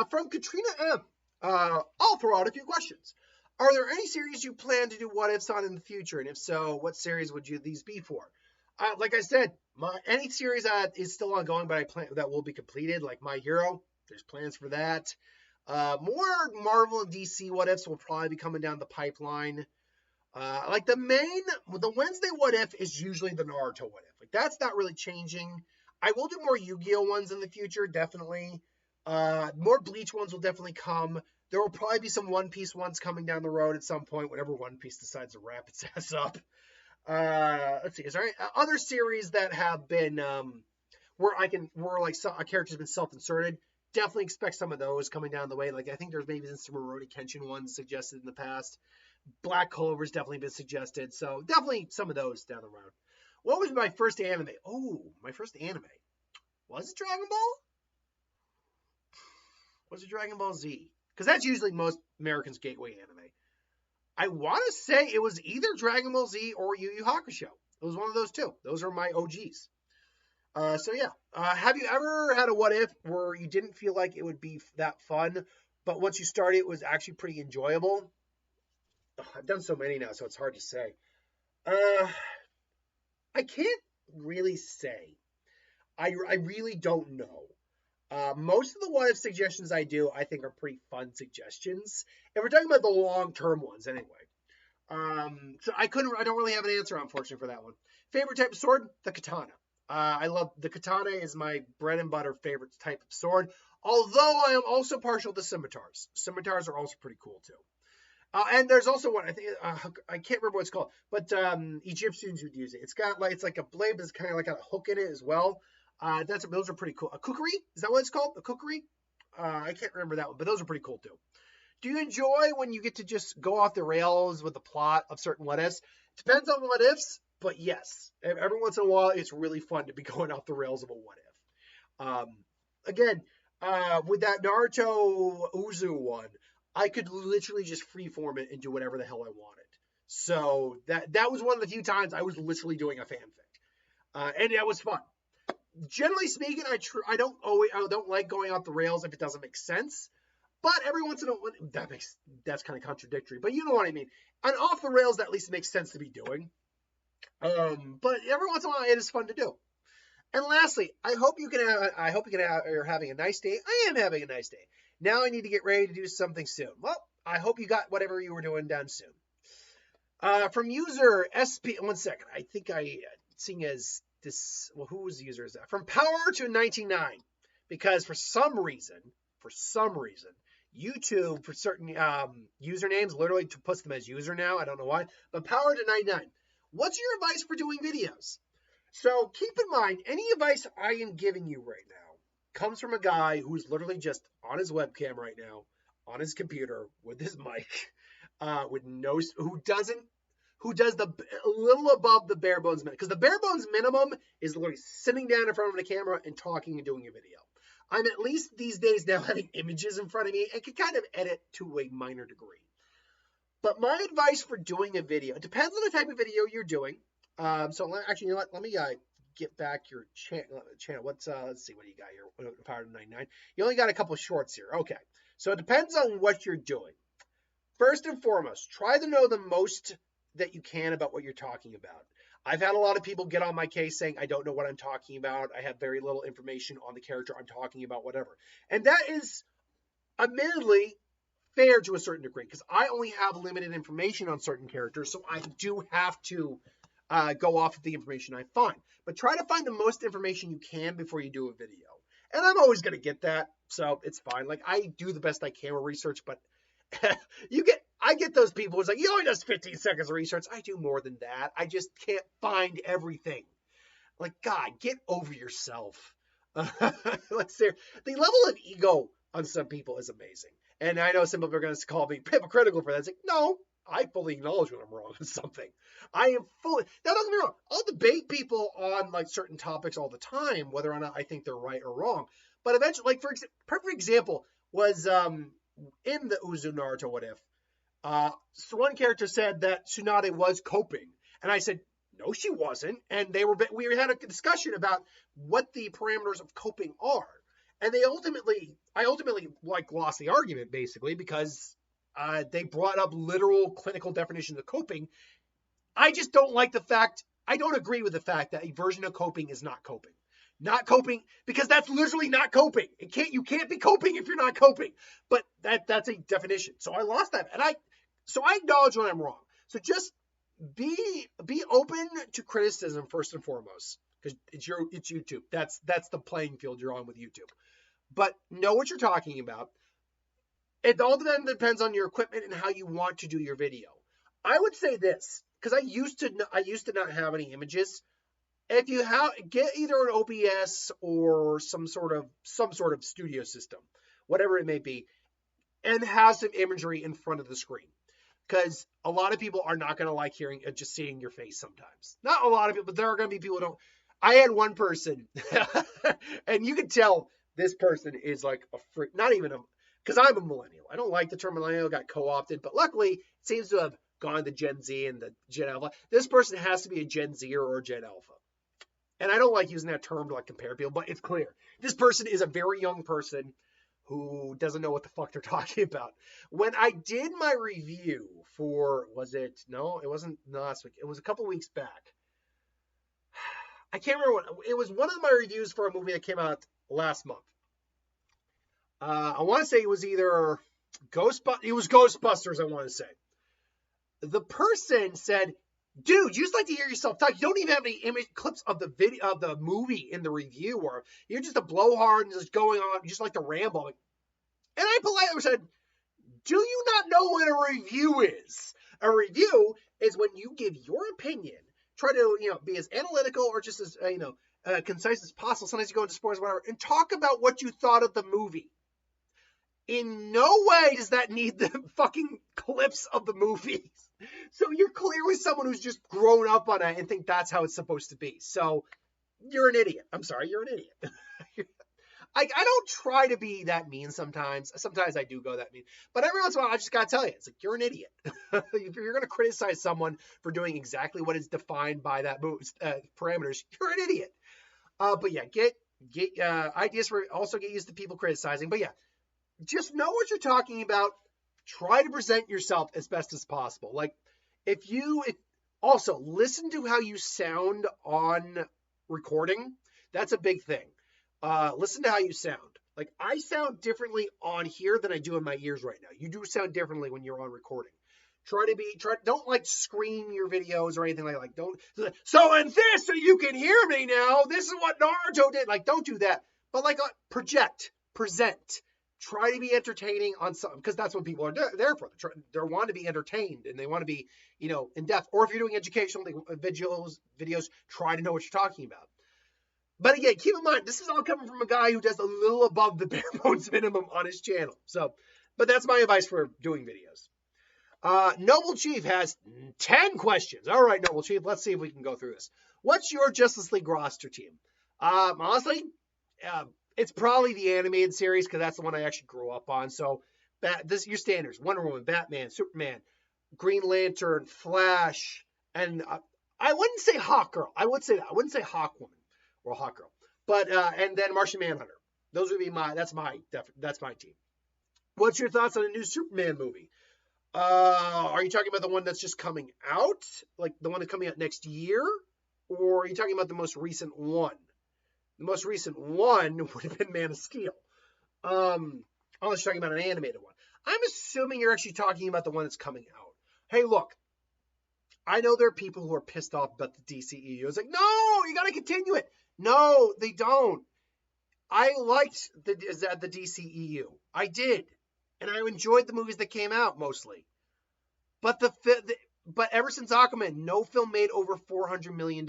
From Katrina M. I'll throw out a few questions. Are there any series you plan to do what ifs on in the future? And if so, what series would these be for? Like I said, any series that is still ongoing, but I plan that will be completed, like My Hero, there's plans for that. More Marvel and DC what ifs will probably be coming down the pipeline. The Wednesday what if is usually the Naruto what if. That's not really changing. I will do more Yu-Gi-Oh ones in the future, definitely. More Bleach ones will definitely come. There will probably be some One Piece ones coming down the road at some point, whenever One Piece decides to wrap its ass up. Let's see. Is there any other series that have been where a character's been self-inserted? Definitely expect some of those coming down the way. I think there's maybe some Rurouni Kenshin ones suggested in the past. Black Clover's definitely been suggested, so definitely some of those down the road. What was my first anime? Oh, my first anime. Was it Dragon Ball? Was it Dragon Ball Z? Because that's usually most Americans' gateway anime. I want to say it was either Dragon Ball Z or Yu Yu Hakusho. It was one of those two. Those are my OGs. So yeah. Have you ever had a what if where you didn't feel like it would be that fun, but once you started, it was actually pretty enjoyable? I've done so many now, so it's hard to say. I can't really say. I really don't know. Most of the what if suggestions I do, I think, are pretty fun suggestions. And we're talking about the long-term ones anyway. So I don't really have an answer, unfortunately, for that one. Favorite type of sword? The katana. I love the katana is my bread and butter favorite type of sword. Although I am also partial to scimitars. Scimitars are also pretty cool too. And there's also one I think I can't remember what it's called, but Egyptians would use it. It's like a blade, but it's kind of like got a hook in it as well. Those are pretty cool. A kukri, is that what it's called? A kukri? I can't remember that one, but those are pretty cool too. Do you enjoy when you get to just go off the rails with the plot of certain what ifs? Depends on what ifs, but yes, every once in a while it's really fun to be going off the rails of a what if. Again, with that Naruto Uzu one, I could literally just freeform it and do whatever the hell I wanted. So that was one of the few times I was literally doing a fanfic, and that was fun. Generally speaking, I don't like going off the rails if it doesn't make sense. But every once in a while, that's kind of contradictory. But you know what I mean. And off the rails, that at least makes sense to be doing. But every once in a while, it is fun to do. And lastly, I hope you're having a nice day. I am having a nice day. Now I need to get ready to do something soon. Well, I hope you got whatever you were doing done soon. From user SP, 1 second. I think seeing as this, well, whose user is that? From Power to 99, because for some reason, YouTube for certain usernames literally puts them as user now. I don't know why, but Power to 99. What's your advice for doing videos? So keep in mind, any advice I am giving you right now comes from a guy who's literally just on his webcam right now, on his computer with his mic, who does the little above the bare bones minimum, because the bare bones minimum is literally sitting down in front of the camera and talking and doing a video. I'm at least these days now having images in front of me and can kind of edit to a minor degree. But my advice for doing a video, it depends on the type of video you're doing. So actually, you know what? Let me get back your channel. Let's see, what do you got here? Power to 99. You only got a couple shorts here. Okay. So it depends on what you're doing. First and foremost, try to know the most that you can about what you're talking about. I've had a lot of people get on my case saying, I don't know what I'm talking about. I have very little information on the character I'm talking about, whatever. And that is admittedly fair to a certain degree, because I only have limited information on certain characters, so I do have to go off of the information I find. But try to find the most information you can before you do a video. And I'm always going to get that, so it's fine. Like, I do the best I can with research, but I get those people who's like, he only does 15 seconds of research. I do more than that. I just can't find everything. Like, God, get over yourself. Let's see. The level of ego on some people is amazing. And I know some people are going to call me hypocritical for that. It's like, no, I fully acknowledge when I'm wrong on something. I am fully, now don't get me wrong, I'll debate people on like certain topics all the time, whether or not I think they're right or wrong. But eventually, like perfect example was in the Uzu Naruto What If. So one character said that Tsunade was coping. And I said, no, she wasn't. And we had a discussion about what the parameters of coping are. And I ultimately like lost the argument basically because they brought up literal clinical definitions of coping. I just don't like the fact, I don't agree with the fact that a version of coping is not coping. Not coping, because that's literally not coping. You can't be coping if you're not coping. But that's a definition. So I lost that. And I acknowledge when I'm wrong. So just be open to criticism first and foremost, because it's YouTube. That's the playing field you're on with YouTube. But know what you're talking about. It all then depends on your equipment and how you want to do your video. I would say this, because I used to not have any images. If you get either an OBS or some sort of studio system, whatever it may be, and have some imagery in front of the screen. Because a lot of people are not going to like hearing just seeing your face sometimes. Not a lot of people, but there are going to be people who don't. I had one person, and you can tell this person is like a freak, not even a, because I'm a millennial. I don't like the term millennial, got co-opted, but luckily it seems to have gone to Gen Z and the Gen Alpha. This person has to be a Gen Zer or a Gen Alpha. And I don't like using that term to like compare people, but it's clear. This person is a very young person who doesn't know what the fuck they're talking about. When I did my review for, it wasn't last week. It was a couple weeks back. I can't remember what, it was one of my reviews for a movie that came out last month. I want to say it was either Ghostbusters, I want to say. The person said, dude, you just like to hear yourself talk. You don't even have any image clips of the video of the movie in the review, or you're just a blowhard and just going on, you just like to ramble. And I politely said, do you not know what a review is? A review is when you give your opinion, try to be as analytical or just as concise as possible. Sometimes you go into sports, whatever, and talk about what you thought of the movie. In no way does that need the fucking clips of the movies. So you're clearly someone who's just grown up on it and think that's how it's supposed to be. So you're an idiot. I'm sorry, you're an idiot. I don't try to be that mean sometimes. Sometimes I do go that mean. But every once in a while, I just got to tell you, it's like, you're an idiot. If you're going to criticize someone for doing exactly what is defined by that parameters, you're an idiot. But yeah, get ideas for, also get used to people criticizing. But yeah, just know what you're talking about. Try to present yourself as best as possible. Like, also listen to how you sound on recording. That's a big thing. Listen to how you sound. Like, I sound differently on here than I do in my ears right now. You do sound differently when you're on recording. Don't like scream your videos or anything like don't. So in this, so you can hear me now. This is what Naruto did. Like, don't do that. But like, present. Try to be entertaining on something, because that's what people are there for. They want to be entertained and they want to be, in depth. Or if you're doing educational videos, try to know what you're talking about. But again, keep in mind, this is all coming from a guy who does a little above the bare bones minimum on his channel. So, but that's my advice for doing videos. Noble Chief has 10 questions. All right, Noble Chief, let's see if we can go through this. What's your Justice League roster team? Honestly, it's probably the animated series, because that's the one I actually grew up on. So, your standards: Wonder Woman, Batman, Superman, Green Lantern, Flash, and I wouldn't say Hawkgirl. I would say that. I wouldn't say Hawkwoman or Hawkgirl. But and then Martian Manhunter. Those would be that's my team. What's your thoughts on a new Superman movie? Are you talking about the one that's just coming out, like the one that's coming out next year, or are you talking about the most recent one? The most recent one would have been Man of Steel. Unless you're talking about an animated one. I'm assuming you're actually talking about the one that's coming out. Hey, look, I know there are people who are pissed off about the DCEU. It's like, no, you got to continue it. No, they don't. I liked the DCEU. I did. And I enjoyed the movies that came out mostly. But but ever since Aquaman, no film made over $400 million.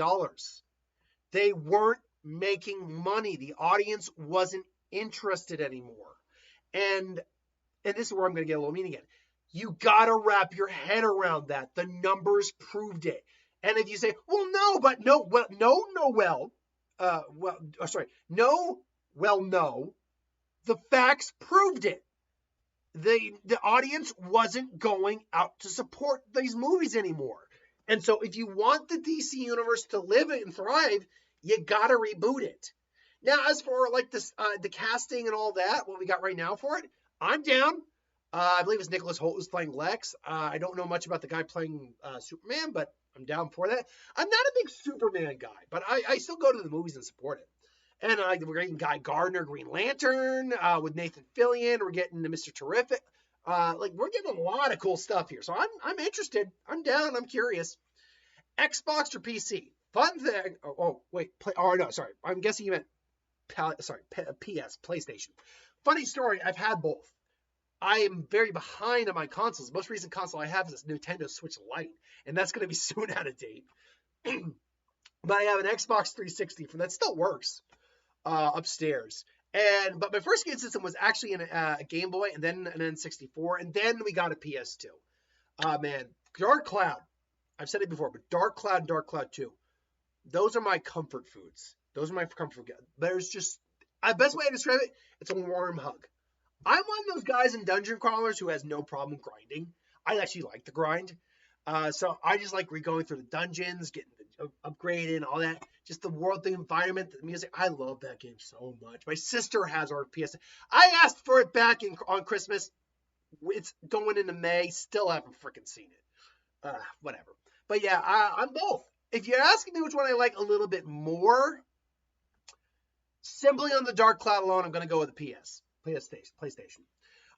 They weren't making money. The audience wasn't interested anymore. And this is where I'm going to get a little mean again. You got to wrap your head around that. The numbers proved it. And if you say, no, the facts proved it. The audience wasn't going out to support these movies anymore. And so if you want the DC universe to live and thrive, you gotta reboot it. Now, as for like this, the casting and all that, what we got right now for it, I'm down. I believe it's Nicholas Hoult who's playing Lex. I don't know much about the guy playing Superman, but I'm down for that. I'm not a big Superman guy, but I still go to the movies and support it. And we're getting Guy Gardner, Green Lantern, with Nathan Fillion. We're getting Mr. Terrific. We're getting a lot of cool stuff here. So I'm interested. I'm down. I'm curious. Xbox or PC? Fun thing. Sorry. I'm guessing you meant PS, PlayStation. Funny story. I've had both. I am very behind on my consoles. The most recent console I have is this Nintendo Switch Lite, and that's going to be soon out of date. But I have an Xbox 360 from that still works upstairs. But my first game system was actually a Game Boy, and then an N64, and then we got a PS2. Man, Dark Cloud. I've said it before, but Dark Cloud and Dark Cloud 2. Those are my comfort foods. Those are my comfort food. There's just, best way to describe it, it's a warm hug. I'm one of those guys in dungeon crawlers who has no problem grinding. I actually like the grind. So I just like going through the dungeons, getting upgraded, all that. Just the world, the environment, the music. I love that game so much. My sister has our PS. I asked for it back on Christmas. It's going into May. Still haven't freaking seen it. Whatever. But yeah, I'm both. If you're asking me which one I like a little bit more, simply on the Dark Cloud alone, I'm going to go with the PlayStation.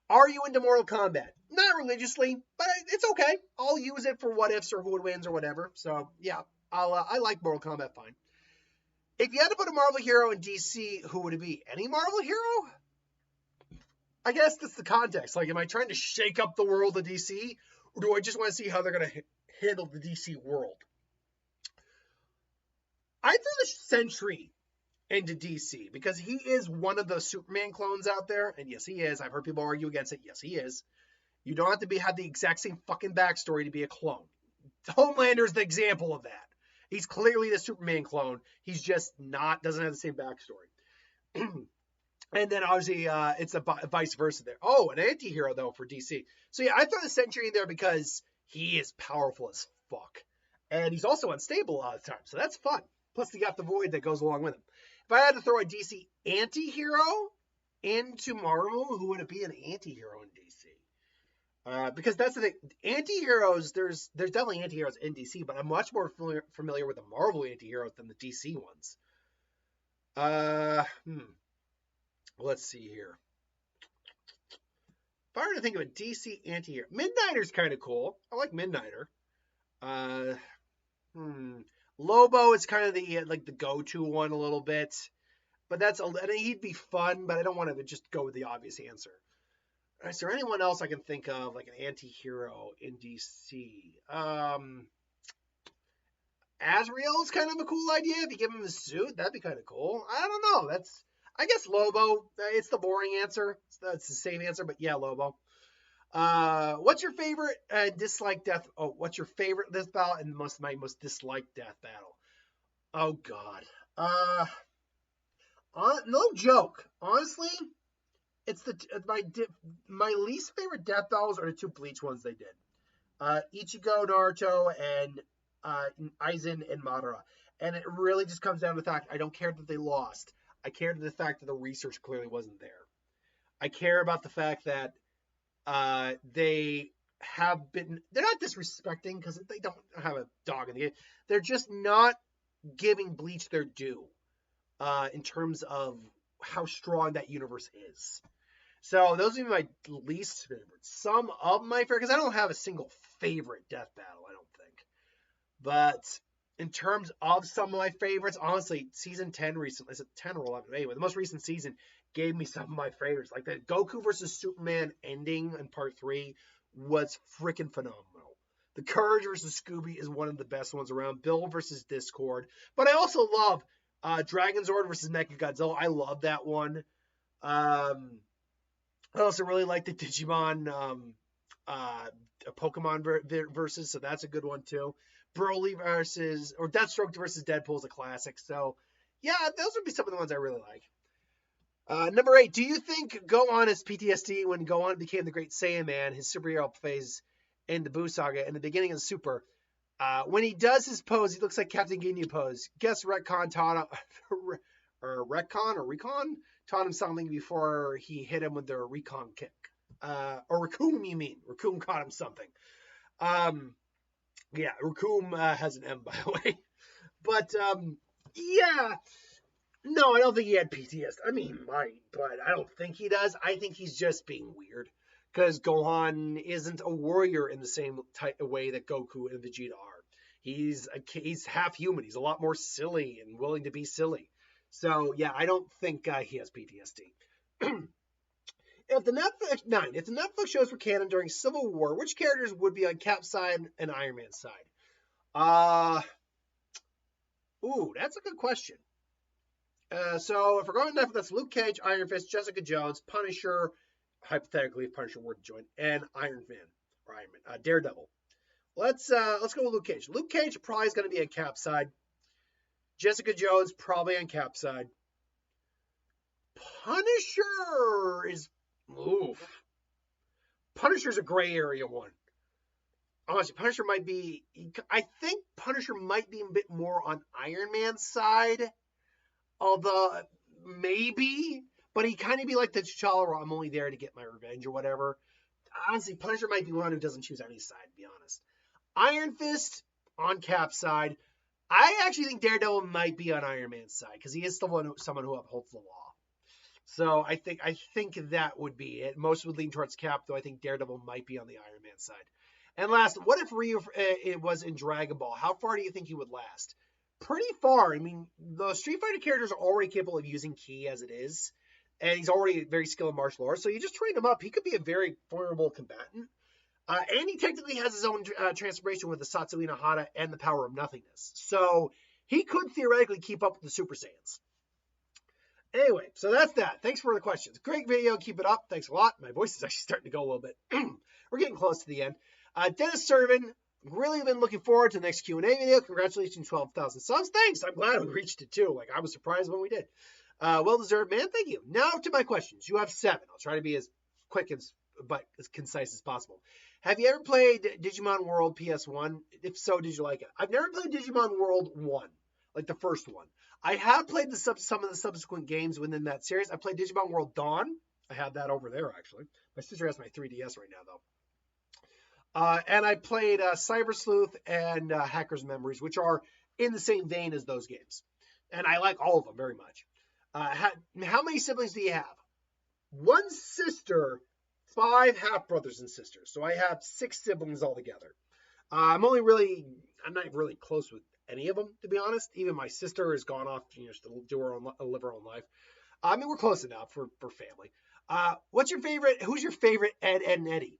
Are you into Mortal Kombat? Not religiously, but it's okay. I'll use it for what ifs or who wins or whatever. So yeah, I like Mortal Kombat fine. If you had to put a Marvel hero in DC, who would it be? Any Marvel hero? I guess that's the context. Like, am I trying to shake up the world of DC, or do I just want to see how they're going to handle the DC world? I threw the Sentry into DC because he is one of the Superman clones out there, and yes, he is. I've heard people argue against it. Yes, he is. You don't have to have the exact same fucking backstory to be a clone. Homelander is the example of that. He's clearly the Superman clone. He's just doesn't have the same backstory. And then obviously it's a vice versa there. Oh, an anti-hero though for DC. So yeah, I throw the Sentry in there because he is powerful as fuck. And he's also unstable a lot of the time. So that's fun. Plus you got the Void that goes along with him. If I had to throw a DC anti-hero into Marvel, who would it be an anti-hero in DC? Because that's the thing. Anti-heroes, there's definitely anti-heroes in DC, but I'm much more familiar with the Marvel anti-heroes than the DC ones. Let's see here. If I were to think of a DC anti-hero, Midnighter's kind of cool. I like Midnighter. Lobo is kind of the go-to one a little bit, but he'd be fun. But I don't want to just go with the obvious answer. Is there anyone else I can think of like an anti-hero in DC? Azrael is kind of a cool idea. If you give him a suit, that'd be kind of cool. I don't know. I guess Lobo. It's the boring answer. That's the same answer, but yeah, Lobo. What's your favorite disliked death? Oh, what's your favorite death battle and my most disliked death battle? Oh God. No joke. Honestly, it's my least favorite death battles are the two Bleach ones they did. Ichigo, Naruto, and Aizen and Madara. And it really just comes down to the fact I don't care that they lost. I care to the fact that the research clearly wasn't there. I care about the fact that they're not disrespecting because they don't have a dog in the game. They're just not giving Bleach their due in terms of how strong that universe is. So those are my least favorite. Some of my favorite, because I don't have a single favorite death battle, I don't think. But in terms of some of my favorites, honestly, season 10 recently, is it 10 or 11? Anyway, the most recent season gave me some of my favorites. Like the Goku versus Superman ending in part 3 was freaking phenomenal. The Courage versus Scooby is one of the best ones around. Bill versus Discord. But I also love Dragon Zord versus Mechagodzilla. I love that one. I also really like the Digimon Pokemon versus, so that's a good one too. Broly or Deathstroke versus Deadpool is a classic. So, yeah, those would be some of the ones I really like. Number 8, do you think Gohan has PTSD when Gohan became the Great Saiyan Man, his superhero phase in the Buu Saga, in the beginning of the Super? When he does his pose, he looks like Captain Ginyu pose. Guess Recon taught him something before he hit him with their Recon kick. Or Raccoon, you mean. Raccoon caught him something. Yeah, Raccoon has an M, by the way. But, yeah. No, I don't think he had PTSD. I mean, he might, but I don't think he does. I think he's just being weird. Because Gohan isn't a warrior in the same type of way that Goku and Vegeta are. He's half human. He's a lot more silly and willing to be silly. So, yeah, I don't think he has PTSD. If the Netflix shows were canon during Civil War, which characters would be on Cap's side and Iron Man's side? That's a good question. So if we're going to Netflix, that's Luke Cage, Iron Fist, Jessica Jones, Punisher, hypothetically if Punisher were to join, and Iron Man, or Iron Man, Daredevil. Let's go with Luke Cage. Luke Cage probably is going to be on Cap side. Jessica Jones probably on Cap side. Punisher is oof. Punisher's a gray area one. Honestly, Punisher might be. I think Punisher might be a bit more on Iron Man's side, although maybe. But he kind of be like the T'Challa, I'm only there to get my revenge or whatever. Honestly, Punisher might be one who doesn't choose any side, to be honest. Iron Fist on Cap's side. I actually think Daredevil might be on Iron Man's side because he is still someone who upholds the law. So I think that would be it. Most would lean towards Cap, though I think Daredevil might be on the Iron Man side. And last, what if Ryu it was in Dragon Ball? How far do you think he would last? Pretty far. I mean, the Street Fighter characters are already capable of using ki as it is, and he's already very skilled in martial arts. So you just train him up. He could be a very formidable combatant. And he technically has his own transformation with the Satsui no Hana and the power of nothingness. So he could theoretically keep up with the Super Saiyans. Anyway, so that's that. Thanks for the questions. Great video. Keep it up. Thanks a lot. My voice is actually starting to go a little bit. We're getting close to the end. Dennis Servin, really been looking forward to the next Q&A video. Congratulations, 12,000 subs. Thanks. I'm glad we reached it too. Like, I was surprised when we did. Well-deserved, man. Thank you. Now to my questions. You have 7. I'll try to be as quick but as concise as possible. Have you ever played Digimon World PS1? If so, did you like it? I've never played Digimon World 1, like the first one. I have played some of the subsequent games within that series. I played Digimon World Dawn. I have that over there, actually. My sister has my 3DS right now, though. And I played Cyber Sleuth and Hacker's Memories, which are in the same vein as those games. And I like all of them very much. How many siblings do you have? 1 sister, 5 half-brothers and sisters. So I have 6 siblings altogether. I'm not really close with any of them, to be honest. Even my sister has gone off to live her own life. I mean, we're close enough for family. Who's your favorite Ed and Eddie?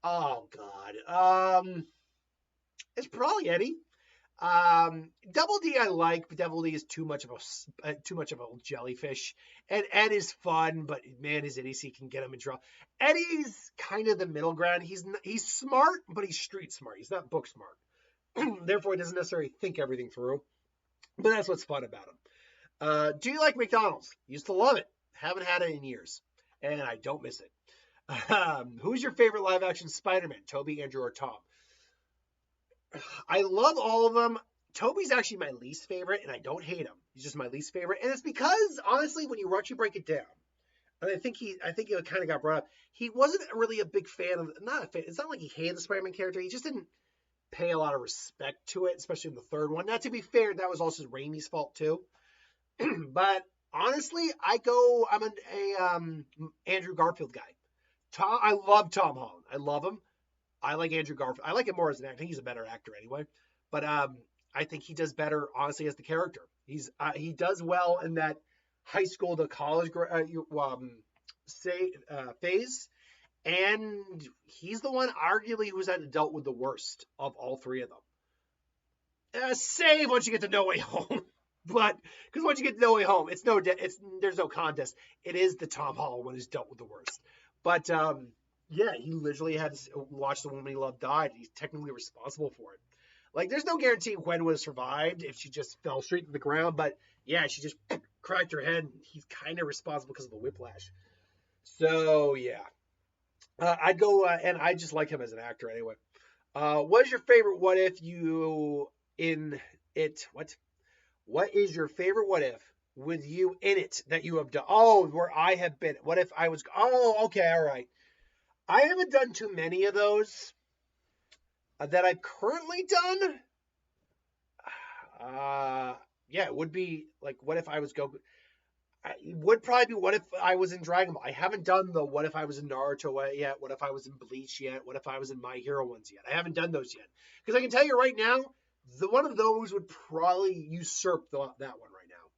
Oh, God. It's probably Eddie. Double D I like, but Double D is too much of a jellyfish. And Ed is fun, but man, his idiocy can get him in trouble. Eddie's kind of the middle ground. He's smart, but he's street smart. He's not book smart. Therefore, he doesn't necessarily think everything through. But that's what's fun about him. Do you like McDonald's? Used to love it. Haven't had it in years. And I don't miss it. Who's your favorite live-action Spider-Man? Toby, Andrew, or Tom? I love all of them. Toby's actually my least favorite, and I don't hate him. He's just my least favorite. And it's because, honestly, when you actually break it down, and I think it kind of got brought up, he wasn't really a big fan of, it's not like he hated the Spider-Man character. He just didn't pay a lot of respect to it, especially in the third one. Now, to be fair, that was also Raimi's fault too. But honestly, I'm an Andrew Garfield guy. I love Tom Holland. I love him. I like Andrew Garfield. I like him more as an actor. I think he's a better actor anyway. But I think he does better, honestly, as the character. He does well in that high school to college phase. And he's the one, arguably, who's dealt with the worst of all 3 of them. Save once you get to No Way Home. But, because once you get to No Way Home, there's no contest. It is the Tom Holland one who's dealt with the worst. But, yeah, he literally had to watch the woman he loved die. He's technically responsible for it. Like, there's no guarantee Gwen would have survived if she just fell straight to the ground. But, yeah, she just cracked her head. He's kind of responsible because of the whiplash. So, yeah. I'd go, and I just like him as an actor anyway. What is your favorite what if you in it? What is your favorite what if with you in it that you have done? Oh, where I have been. What if I was, oh, okay, all right. I haven't done too many of those that I've currently done. Yeah, it would be like, what if I was Goku? It would probably be what if I was in Dragon Ball. I haven't done the what if I was in Naruto yet. What if I was in Bleach yet? What if I was in My Hero ones yet? I haven't done those yet. Because I can tell you right now, one of those would probably usurp that one right now.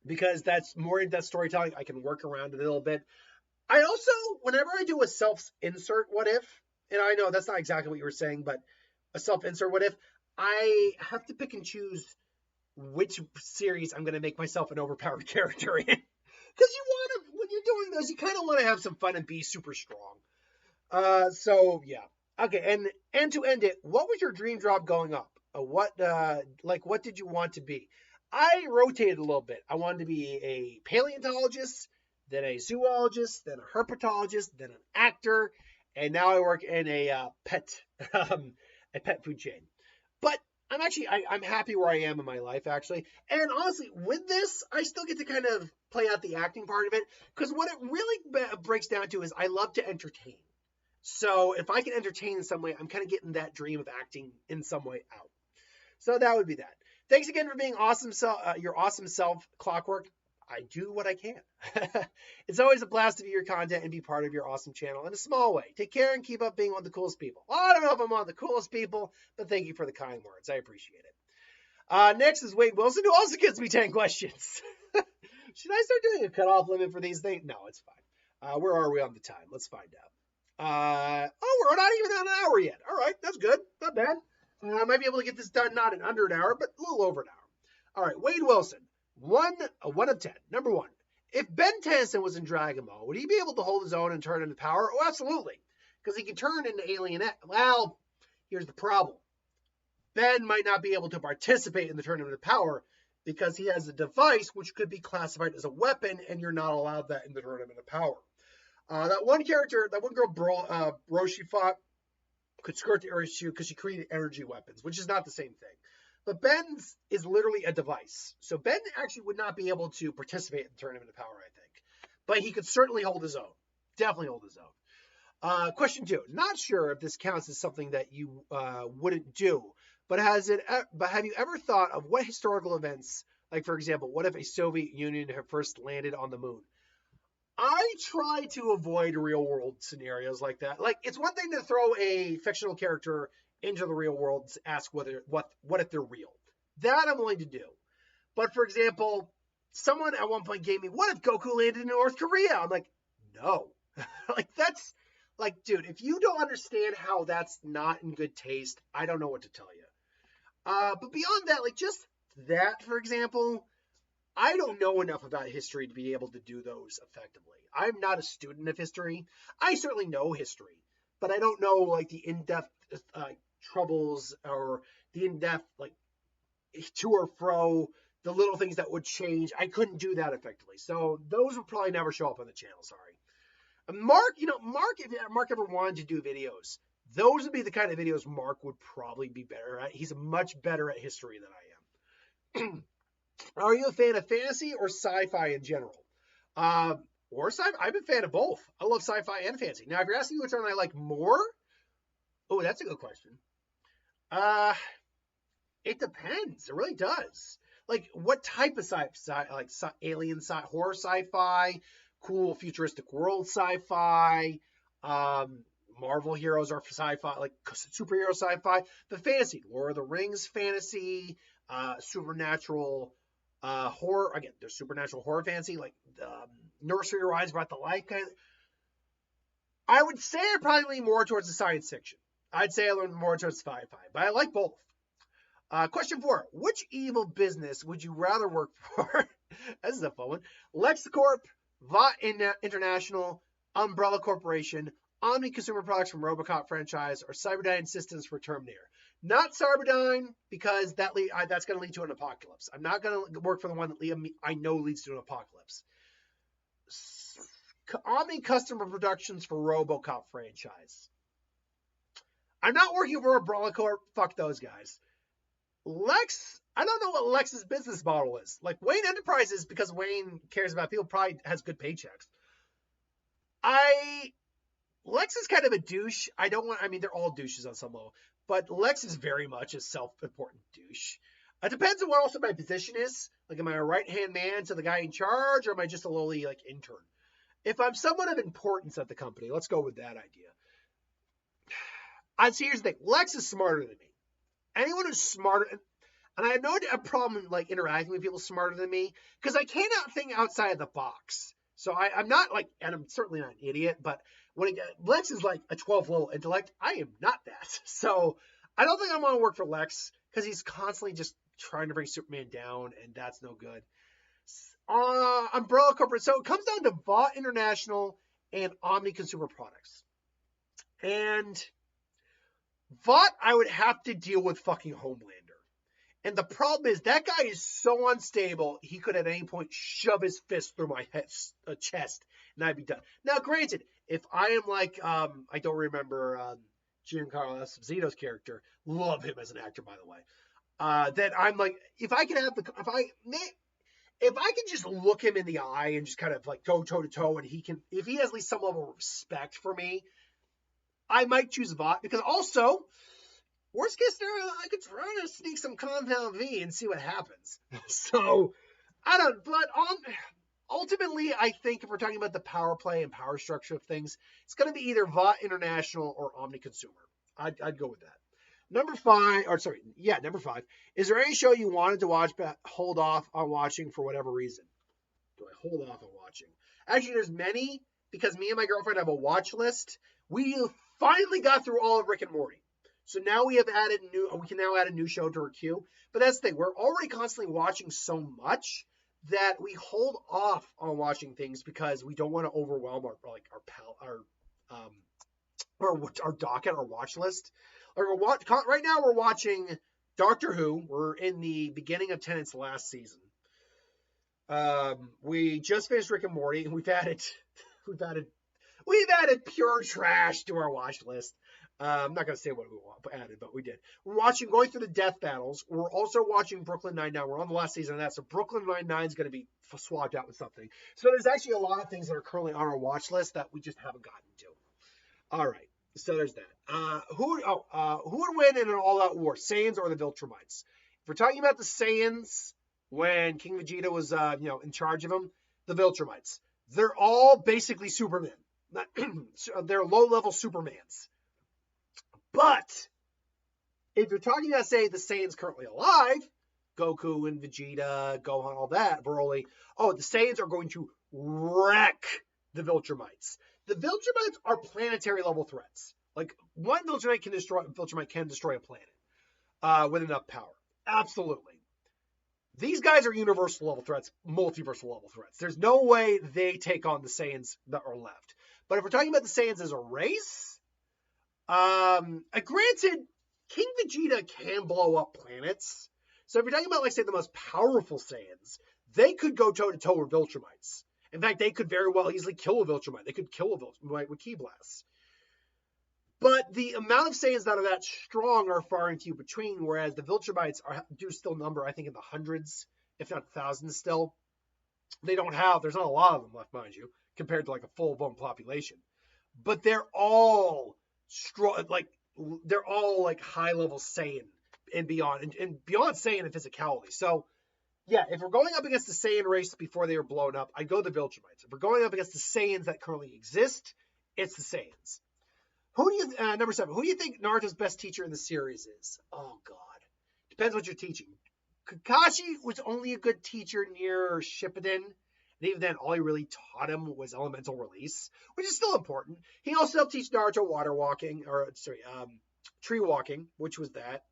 Because that's more in-depth storytelling. I can work around it a little bit. I also, whenever I do a self-insert what if, and I know that's not exactly what you were saying, but a self-insert what if, I have to pick and choose which series I'm going to make myself an overpowered character in. Because when you're doing those, you kind of want to have some fun and be super strong. So, yeah. Okay, and to end it, what was your dream job going up? What did you want to be? I rotated a little bit. I wanted to be a paleontologist, then a zoologist, then a herpetologist, then an actor, and now I work in um, a pet food chain. But I'm happy where I am in my life actually. And honestly, with this, I still get to kind of play out the acting part of it because what it really breaks down to is I love to entertain. So if I can entertain in some way, I'm kind of getting that dream of acting in some way out. So that would be that. Thanks again for being awesome, your awesome self, Clockwork. I do what I can. It's always a blast to view your content and be part of your awesome channel in a small way. Take care and keep up being one of the coolest people. Well, I don't know if I'm one of the coolest people, but thank you for the kind words. I appreciate it. Next is Wade Wilson, who also gives me 10 questions. Should I start doing a cutoff limit for these things? No, it's fine. Where are we on the time? Let's find out. We're not even on an hour yet. All right, that's good. Not bad. I might be able to get this done not in under an hour, but a little over an hour. All right, Wade Wilson, one of 10. Number 1, if Ben Tennyson was in Dragon Ball, would he be able to hold his own and turn into power? Oh, absolutely, because he can turn into Alien. Well, here's the problem: Ben might not be able to participate in the tournament of power because he has a device which could be classified as a weapon, and you're not allowed that in the tournament of power. That one girl, Roshi fought, could skirt the issue because she created energy weapons, which is not the same thing. But Ben's is literally a device. So Ben actually would not be able to participate in the tournament of power, I think. But he could certainly hold his own. Definitely hold his own. Question 2. Not sure if this counts as something that you wouldn't do, but have you ever thought of what historical events, like for example, what if a Soviet Union had first landed on the moon? I try to avoid real world scenarios like that. Like, it's one thing to throw a fictional character into the real world and ask what if they're real. That I'm willing to do. But for example, someone at one point gave me, what if Goku landed in North Korea? I'm like, no. Like, that's like, dude, if you don't understand how that's not in good taste, I don't know what to tell you. But beyond that, like just that, for example, I don't know enough about history to be able to do those effectively. I'm not a student of history. I certainly know history, but I don't know like the in-depth troubles or the in-depth like to or fro, the little things that would change. I couldn't do that effectively. So those would probably never show up on the channel. Sorry. Mark, if Mark ever wanted to do videos, those would be the kind of videos Mark would probably be better at. He's much better at history than I am. Are you a fan of fantasy or sci-fi in general? Or sci-fi? I'm a fan of both. I love sci-fi and fantasy. Now, if you're asking me which one I like more, oh, that's a good question. It depends. It really does. Like, what type of sci-fi? Like alien horror sci-fi, cool futuristic world sci-fi. Marvel heroes are sci-fi, like superhero sci-fi. The fantasy, Lord of the Rings fantasy, supernatural. Horror, again, there's supernatural horror fantasy, like Nursery Rhymes Brought to Life kind of. I would say I probably lean more towards the science fiction. I'd say I lean more towards sci-fi, but I like both. Question 4. Which evil business would you rather work for? This is a fun one. LexCorp, Vought International, Umbrella Corporation, Omni Consumer Products from Robocop franchise, or Cyberdyne Systems for Terminator. Not Cyberdyne, because that's going to lead to an apocalypse. I'm not going to work for the one that I know leads to an apocalypse. Omni Customer Productions for Robocop franchise. I'm not working for Umbrella Corp. Fuck those guys. Lex, I don't know what Lex's business model is. Like Wayne Enterprises, because Wayne cares about people, probably has good paychecks. Lex is kind of a douche. They're all douches on some level. But Lex is very much a self-important douche. It depends on what also my position is. Like, am I a right-hand man to the guy in charge, or am I just a lowly, like, intern? If I'm someone of importance at the company, let's go with that idea. Here's the thing. Lex is smarter than me. Anyone who's smarter, and I have no problem, like, interacting with people smarter than me, because I cannot think outside of the box. So I'm not, like, and I'm certainly not an idiot, but Lex is like a 12 level intellect. I am not that. So I don't think I want to work for Lex because he's constantly just trying to bring Superman down, and that's no good. Umbrella Corporate. So it comes down to Vought International and Omni Consumer Products. And Vought, I would have to deal with fucking Homelander. And the problem is that guy is so unstable, he could at any point shove his fist through my chest and I'd be done. Now, granted, if I am like, I don't remember Giancarlo Esposito's character, love him as an actor, by the way. Then I'm like, if I can just look him in the eye and just kind of like go toe to toe, and if he has at least some level of respect for me, I might choose Vought, because also, worst case scenario, I could try to sneak some Compound V and see what happens. So, I don't, but ultimately, I think if we're talking about the power play and power structure of things, it's going to be either Vought International or Omni Consumer. I'd go with that. Number 5. Is there any show you wanted to watch but hold off on watching for whatever reason? Do I hold off on watching? Actually, there's many, because me and my girlfriend have a watch list. We finally got through all of Rick and Morty. So now we can now add a new show to our queue. But that's the thing. We're already constantly watching so much that we hold off on watching things because we don't want to overwhelm our docket, our watch list. Right now we're watching Doctor Who. We're in the beginning of Tennant's last season. We just finished Rick and Morty, and we've added pure trash to our watch list. I'm not going to say what we added, but we did. We're going through the death battles. We're also watching Brooklyn Nine-Nine. We're on the last season of that, so Brooklyn Nine-Nine is going to be swapped out with something. So there's actually a lot of things that are currently on our watch list that we just haven't gotten to. All right, so there's that. Who would win in an all-out war, Saiyans or the Viltrumites? If we're talking about the Saiyans, when King Vegeta was in charge of them, the Viltrumites. They're all basically Supermen. They're low-level Supermans. But if you're talking about, say, the Saiyans currently alive, Goku and Vegeta, Gohan, all that, Broly, the Saiyans are going to wreck the Viltrumites. The Viltrumites are planetary level threats. Like, one Viltrumite can destroy a planet with enough power. Absolutely. These guys are universal level threats, multiversal level threats. There's no way they take on the Saiyans that are left. But if we're talking about the Saiyans as a race, granted, King Vegeta can blow up planets. So if you're talking about, like, say, the most powerful Saiyans, they could go toe-to-toe with Viltrumites. In fact, they could very well easily kill a Viltrumite. They could kill a Viltrumite with Ki blasts. But the amount of Saiyans that are that strong are far and few between, whereas the Viltrumites do still number, I think, in the hundreds, if not thousands still. There's not a lot of them left, mind you, compared to like a full-blown population. But they're all strong, they're all like high-level Saiyan and beyond, and beyond Saiyan and physicality. So, yeah, if we're going up against the Saiyan race before they were blown up, I'd go the Viltrumites. If we're going up against the Saiyans that currently exist, it's the Saiyans. Number 7, who do you think Naruto's best teacher in the series is? Oh, God. Depends what you're teaching. Kakashi was only a good teacher near Shippuden. And even then, all he really taught him was elemental release, which is still important. He also helped teach Naruto tree walking, which was that.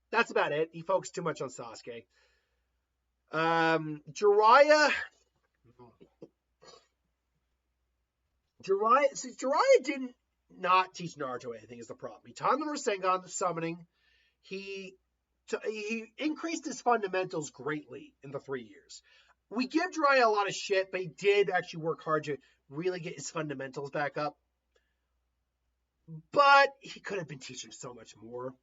That's about it. He focused too much on Sasuke. Jiraiya didn't not teach Naruto anything is the problem. He taught him the Rasengan, the summoning. He increased his fundamentals greatly in the 3 years. We give Jiraiya a lot of shit, but he did actually work hard to really get his fundamentals back up. But he could have been teaching so much more.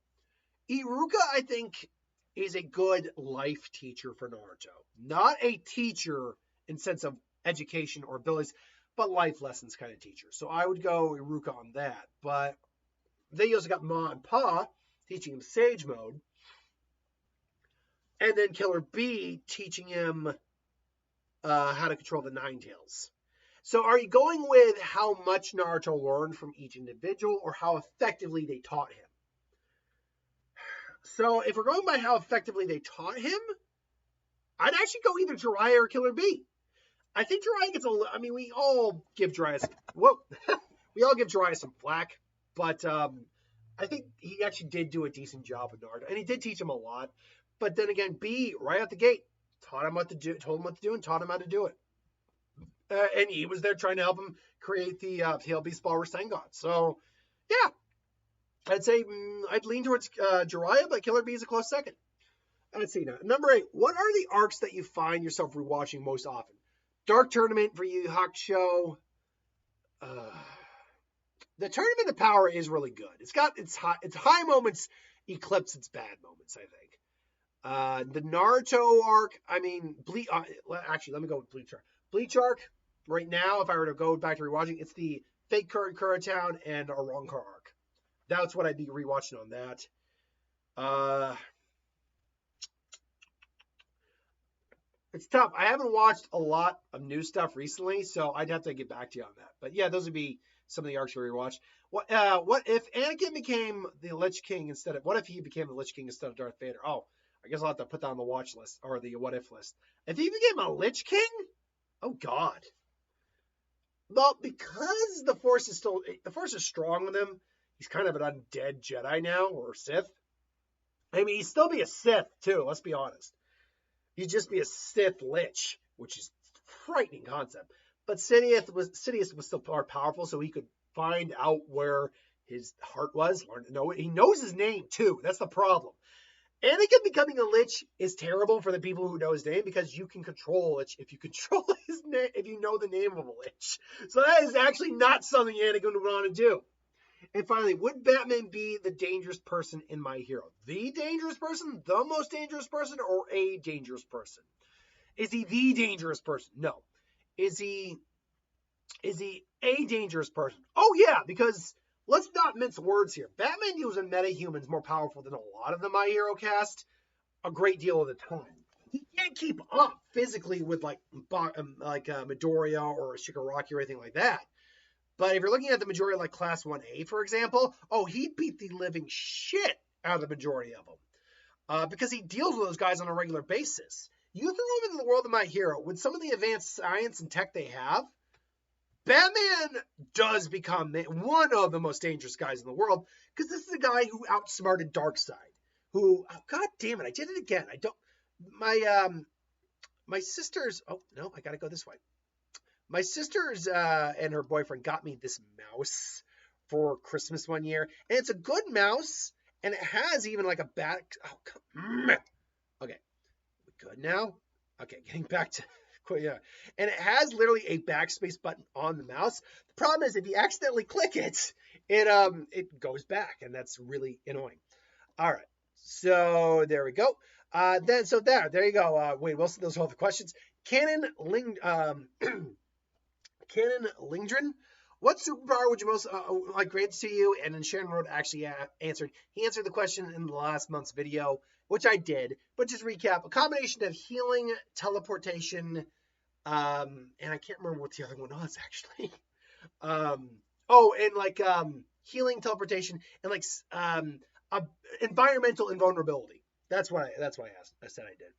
Iruka, I think, is a good life teacher for Naruto. Not a teacher in sense of education or abilities, but life lessons kind of teacher. So I would go Iruka on that. But then you also got Ma and Pa teaching him Sage Mode. And then Killer B teaching him how to control the Ninetales. So are you going with how much Naruto learned from each individual or how effectively they taught him? So if we're going by how effectively they taught him, I'd actually go either Jiraiya or Killer B. I think Jiraiya gets we all give Jiraiya some flack, but I think he actually did do a decent job with Naruto, and he did teach him a lot. But then again, B, right out the gate, taught him what to do, told him what to do, and taught him how to do it. And he was there trying to help him create the TLB Spell Rasengan. So, yeah. I'd say I'd lean towards Jiraiya, but Killer Bee is a close second. Let's see now. Number 8. What are the arcs that you find yourself rewatching most often? Dark Tournament for Yu Yu Hakusho. The Tournament of Power is really good. It's got its high moments eclipse its bad moments, I think. The Naruto arc, I mean, actually, let me go with Bleach arc. Bleach arc, right now, if I were to go back to rewatching, it's the Fake Kura Town and Arrancar arc. That's what I'd be rewatching on that. It's tough. I haven't watched a lot of new stuff recently, so I'd have to get back to you on that. But yeah, those would be some of the arcs we rewatched. What if Anakin became the Lich King instead of? What if he became the Lich King instead of Darth Vader? Oh, I guess I'll have to put that on the watch list or the what if list. If he became a Lich King, oh God. Well, because the Force is strong with him. He's kind of an undead Jedi now, or Sith. I mean, he'd still be a Sith too. Let's be honest. He'd just be a Sith Lich, which is a frightening concept. But Sidious was still more powerful, so he could find out where his heart was, learn to know it. He knows his name too. That's the problem. Anakin becoming a Lich is terrible for the people who know his name because you can control a Lich if you control his name, if you know the name of a Lich. So that is actually not something Anakin would want to do. And finally, would Batman be the dangerous person in My Hero? The dangerous person? The most dangerous person? Or a dangerous person? Is he the dangerous person? No. Is he a dangerous person? Oh, yeah, because let's not mince words here. Batman using metahumans more powerful than a lot of the My Hero cast a great deal of the time. He can't keep up physically with like Midoriya or Shigaraki or anything like that. But if you're looking at the majority like Class 1A, for example, he'd beat the living shit out of the majority of them. Because he deals with those guys on a regular basis. You throw him into the world of My Hero, with some of the advanced science and tech they have, Batman does become one of the most dangerous guys in the world, because this is a guy who outsmarted Darkseid. God damn it, I did it again. My sister's, I gotta go this way. My sister's and her boyfriend got me this mouse for Christmas one year, and it's a good mouse, and it has even like a back. Okay, good now. Okay, getting back to yeah, and it has literally a backspace button on the mouse. The problem is if you accidentally click it, it goes back, and that's really annoying. All right, so there we go. There you go. Wade Wilson, those are all the questions. Canon Lingdren, what superpower would you most like granted to you? And then Sharon Road actually answered. He answered the question in the last month's video, which I did. But just recap: a combination of healing, teleportation, and I can't remember what the other one was actually. Healing, teleportation, and environmental invulnerability. That's what I asked. I said I did.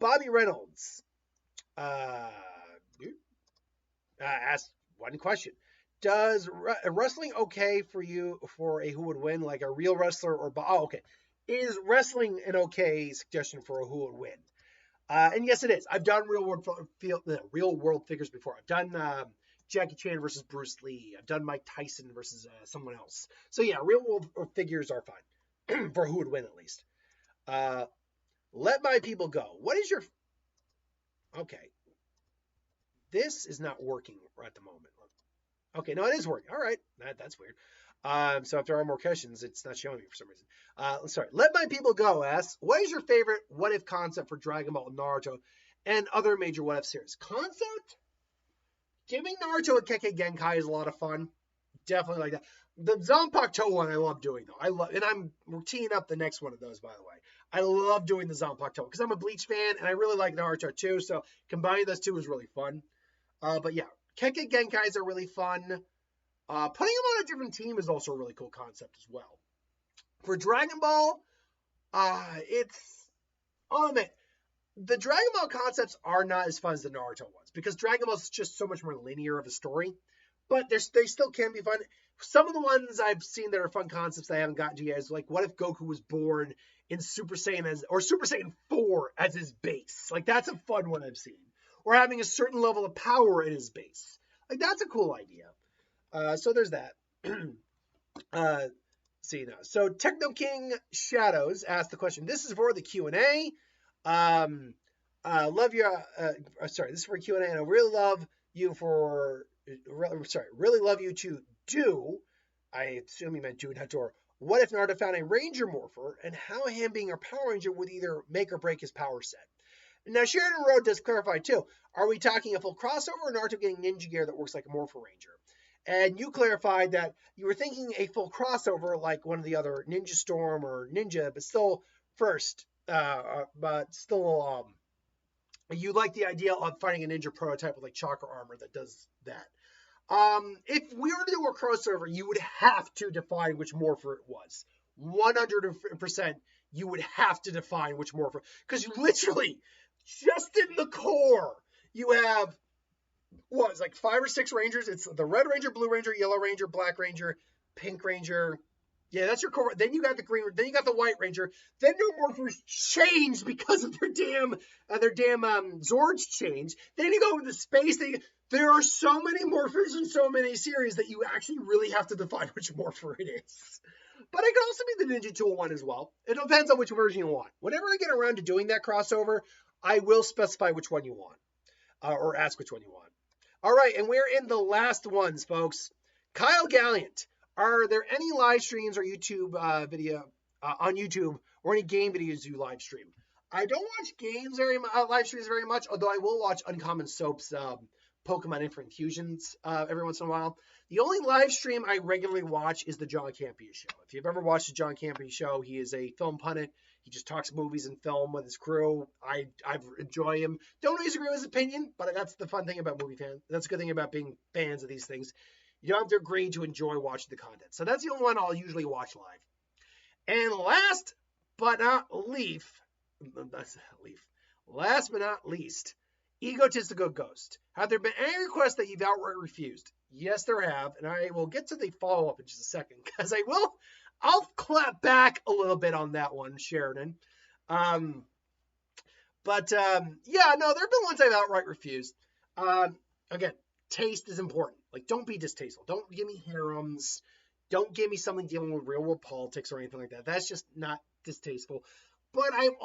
Bobby Reynolds. Asked one question. Does wrestling okay for you for a who would win, like a real wrestler or okay. Is wrestling an okay suggestion for a who would win? And yes, it is. I've done real world figures before. I've done Jackie Chan versus Bruce Lee. I've done Mike Tyson versus someone else. So yeah, real world figures are fine for who would win at least. Let my people go. What is your okay? This is not working at the moment. Okay, no, it is working. All right, that's weird. So if there are more questions, it's not showing me for some reason. Sorry. Let my people go asks, what is your favorite what if concept for Dragon Ball, Naruto, and other major what if series? Concept? Giving Naruto a Kekkei Genkai is a lot of fun. Definitely like that. The Zanpakuto one I love doing though. And I'm teeing up the next one of those, by the way. I love doing the Zanpakuto because I'm a Bleach fan and I really like Naruto too. So combining those two is really fun. But yeah, Kekkei Genkais are really fun. Putting them on a different team is also a really cool concept as well. For Dragon Ball, the Dragon Ball concepts are not as fun as the Naruto ones because Dragon Ball is just so much more linear of a story. But they still can be fun. Some of the ones I've seen that are fun concepts that I haven't gotten to yet is like, what if Goku was born in Super Saiyan or Super Saiyan 4 as his base? Like, that's a fun one I've seen. Or having a certain level of power in his base. Like, that's a cool idea. So there's that. see now. So Techno King Shadows asked the question. This is for the Q&A. Love you. Sorry, this is for Q&A, and I really love you for. Really love you to do. I assume he meant do, not door. What if Naruto found a Ranger Morpher, and how him being a Power Ranger would either make or break his power set? Now, Sheridan Road does clarify too. Are we talking a full crossover or Naruto getting ninja gear that works like a Morpher Ranger? And you clarified that you were thinking a full crossover like one of the other Ninja Storm or Ninja, but still you like the idea of finding a ninja prototype with like chakra armor that does that. If we were to do a crossover, you would have to define which Morpher it was. 100% you would have to define which Morpher, because you literally, just in the core, you have, what, it's like 5 or 6 Rangers. It's the Red Ranger, Blue Ranger, Yellow Ranger, Black Ranger, Pink Ranger. Yeah, that's your core. Then you got the Green, then you got the White Ranger. Then your Morphers changed because of their damn Zords changed. Then you go into space. There are so many Morphers in so many series that you actually really have to define which Morpher it is. But it could also be the Ninja Tool one as well. It depends on which version you want. Whenever I get around to doing that crossover, I will specify which one you want, or ask which one you want. All right, and we're in the last ones, folks. Kyle Galliant. Are there any live streams or YouTube video on YouTube or any game videos you live stream? I don't watch games live streams very much, although I will watch Uncommon Soap's Pokemon Infinite Fusions every once in a while. The only live stream I regularly watch is the John Campea show. If you've ever watched the John Campea show, he is a film pundit. He just talks movies and film with his crew. I enjoy him. Don't always agree with his opinion, but that's the fun thing about movie fans. That's a good thing about being fans of these things. You don't have to agree to enjoy watching the content. So that's the only one I'll usually watch live. And last but not least, Egotistical Ghost. Have there been any requests that you've outright refused? Yes, there have, and I will get to the follow-up in just a second, because I'll clap back a little bit on that one, Sheridan. Yeah, no, there have been ones I've outright refused. Again, taste is important. Like, don't be distasteful. Don't give me harems. Don't give me something dealing with real world politics or anything like that. That's just not distasteful. But I've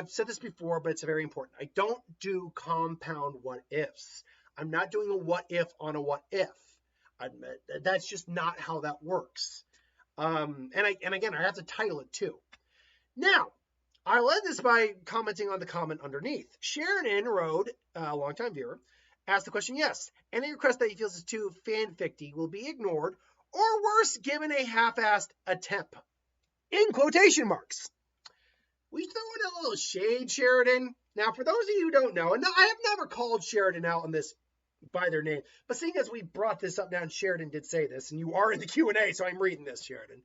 said this before, but it's very important. I don't do compound what ifs. I'm not doing a what if on a what if. That's just not how that works. And again, I have to title it too. Now, I led this by commenting on the comment underneath. Sharon Road, a longtime viewer, asked the question, yes, any request that he feels is too fanfic-y will be ignored, or worse, given a half-assed attempt. In quotation marks. We throw in a little shade, Sheridan. Now, for those of you who don't know, and I have never called Sheridan out on this by their name, but seeing as we brought this up now, and Sheridan did say this, and you are in the Q&A, so I'm reading this, Sheridan.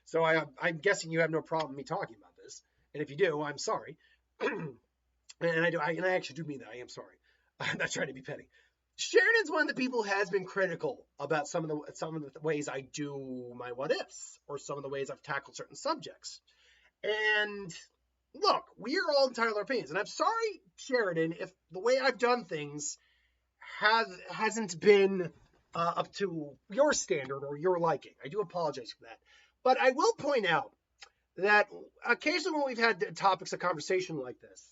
So I'm guessing you have no problem me talking about this. And if you do, I'm sorry. and I actually do mean that. I am sorry. I'm not trying to be petty. Sheridan's one of the people who has been critical about some of the ways I do my what ifs, or some of the ways I've tackled certain subjects. And look, we are all entitled to our opinions. And I'm sorry, Sheridan, if the way I've done things hasn't been up to your standard or your liking. I do apologize for that. But I will point out that occasionally when we've had topics of conversation like this,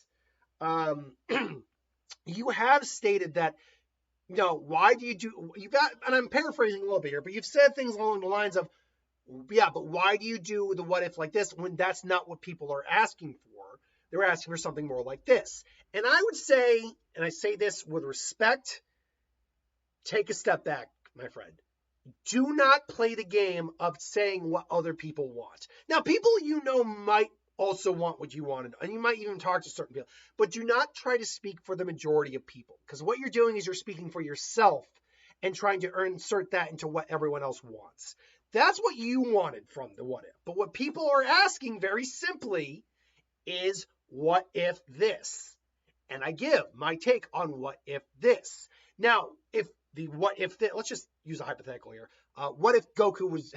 you have stated that, why do you do, and I'm paraphrasing a little bit here, but you've said things along the lines of, yeah, but why do you do the what if like this when that's not what people are asking for? They're asking for something more like this. And I would say, and I say this with respect, take a step back, my friend. Do not play the game of saying what other people want. Now, people might also want what you wanted, and you might even talk to certain people, but do not try to speak for the majority of people, because what you're doing is you're speaking for yourself and trying to insert that into what everyone else wants. That's what you wanted from the what if. But what people are asking very simply is, what if this? And I give my take on what if this. Now, if the what if this, let's just use a hypothetical here. What if Goku was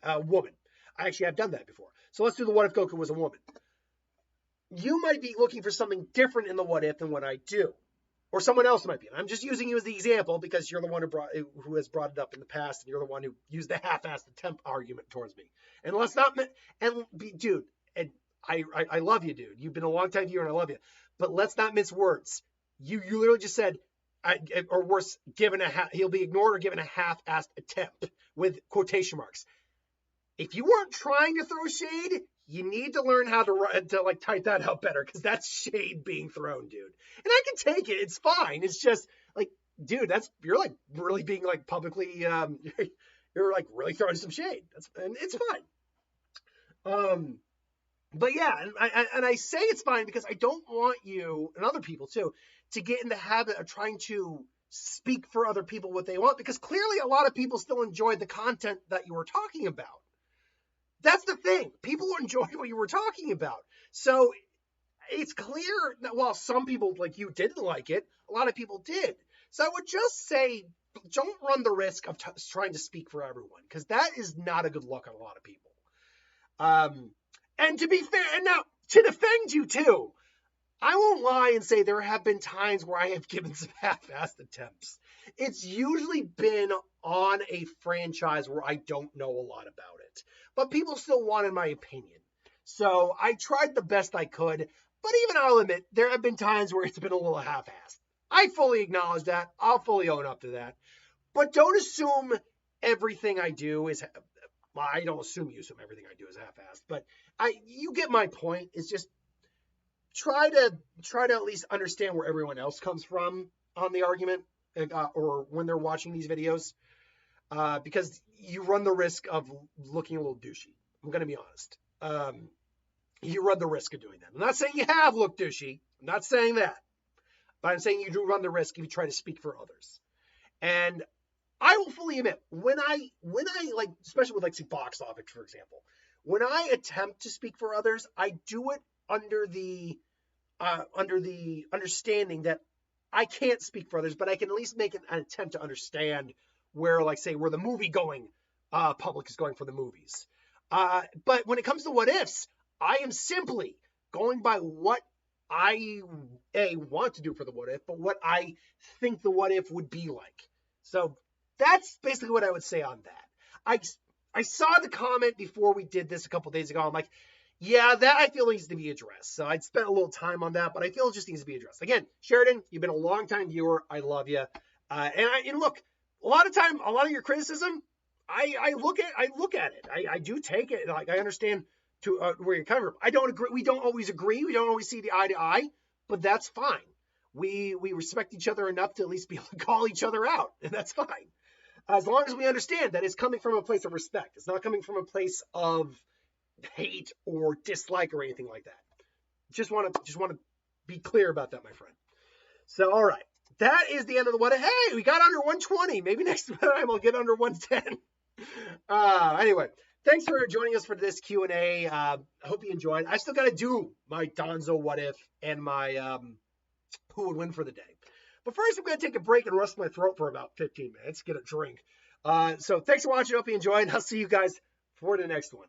a woman? I actually have done that before. So let's do the what if Goku was a woman. You might be looking for something different in the what if than what I do. or someone else might be. And I'm just using you as the example because you're the one who has brought it up in the past, and you're the one who used the half-assed attempt argument towards me. And let's not, dude, and I love you, dude. You've been a long time viewer, and I love you. But let's not mince words. You literally just said, or worse, he'll be ignored or given a half-assed attempt with quotation marks. If you weren't trying to throw shade, you need to learn how to like type that out better, because that's shade being thrown, dude. And I can take it. It's fine. It's just like, dude, you're like really being like publicly, you're like really throwing some shade. And it's fine. But yeah, and I say it's fine because I don't want you, and other people too, to get in the habit of trying to speak for other people what they want, because clearly a lot of people still enjoyed the content that you were talking about. That's the thing. People enjoyed what you were talking about. So it's clear that while some people like you didn't like it, a lot of people did. So I would just say, don't run the risk of trying to speak for everyone, because that is not a good look on a lot of people. And to be fair, and now to defend you too, I won't lie and say there have been times where I have given some half-assed attempts. It's usually been on a franchise where I don't know a lot about it, but people still wanted my opinion. So I tried the best I could, but even I'll admit, there have been times where it's been a little half-assed. I fully acknowledge that. I'll fully own up to that. But don't assume everything I do is, well, I don't assume you assume everything I do is half-assed, but you get my point. It's just try to at least understand where everyone else comes from on the argument, or when they're watching these videos, because you run the risk of looking a little douchey. I'm going to be honest. You run the risk of doing that. I'm not saying you have looked douchey. I'm not saying that. But I'm saying you do run the risk if you try to speak for others. And I will fully admit, when I like, especially with like say box topics, for example, when I attempt to speak for others, I do it under the understanding that I can't speak for others, but I can at least make an attempt to understand where, like, say, where the movie going public is going for the movies. But when it comes to what ifs, I am simply going by what I want to do for the what if, but what I think the what if would be like. So that's basically what I would say on that. I saw the comment before we did this a couple days ago. I'm like, yeah, that I feel needs to be addressed. So I'd spent a little time on that, but I feel it just needs to be addressed. Again, Sheridan, you've been a long time viewer. I love you. And look, a lot of your criticism, I look at it. I do take it. Like, I understand where you're coming from. I don't agree. We don't always agree. We don't always see the eye to eye, but that's fine. We respect each other enough to at least be able to call each other out, and that's fine. As long as we understand that it's coming from a place of respect. It's not coming from a place of hate or dislike or anything like that. Just want to be clear about that, my friend. So, all right. That is the end of the what. Hey, we got under 120. Maybe next time I'll get under 110. Anyway, thanks for joining us for this Q&A. I hope you enjoyed. I still got to do my Donzo what if and my who would win for the day. But first, I'm going to take a break and rest my throat for about 15 minutes, get a drink. So thanks for watching. I hope you enjoyed. I'll see you guys for the next one.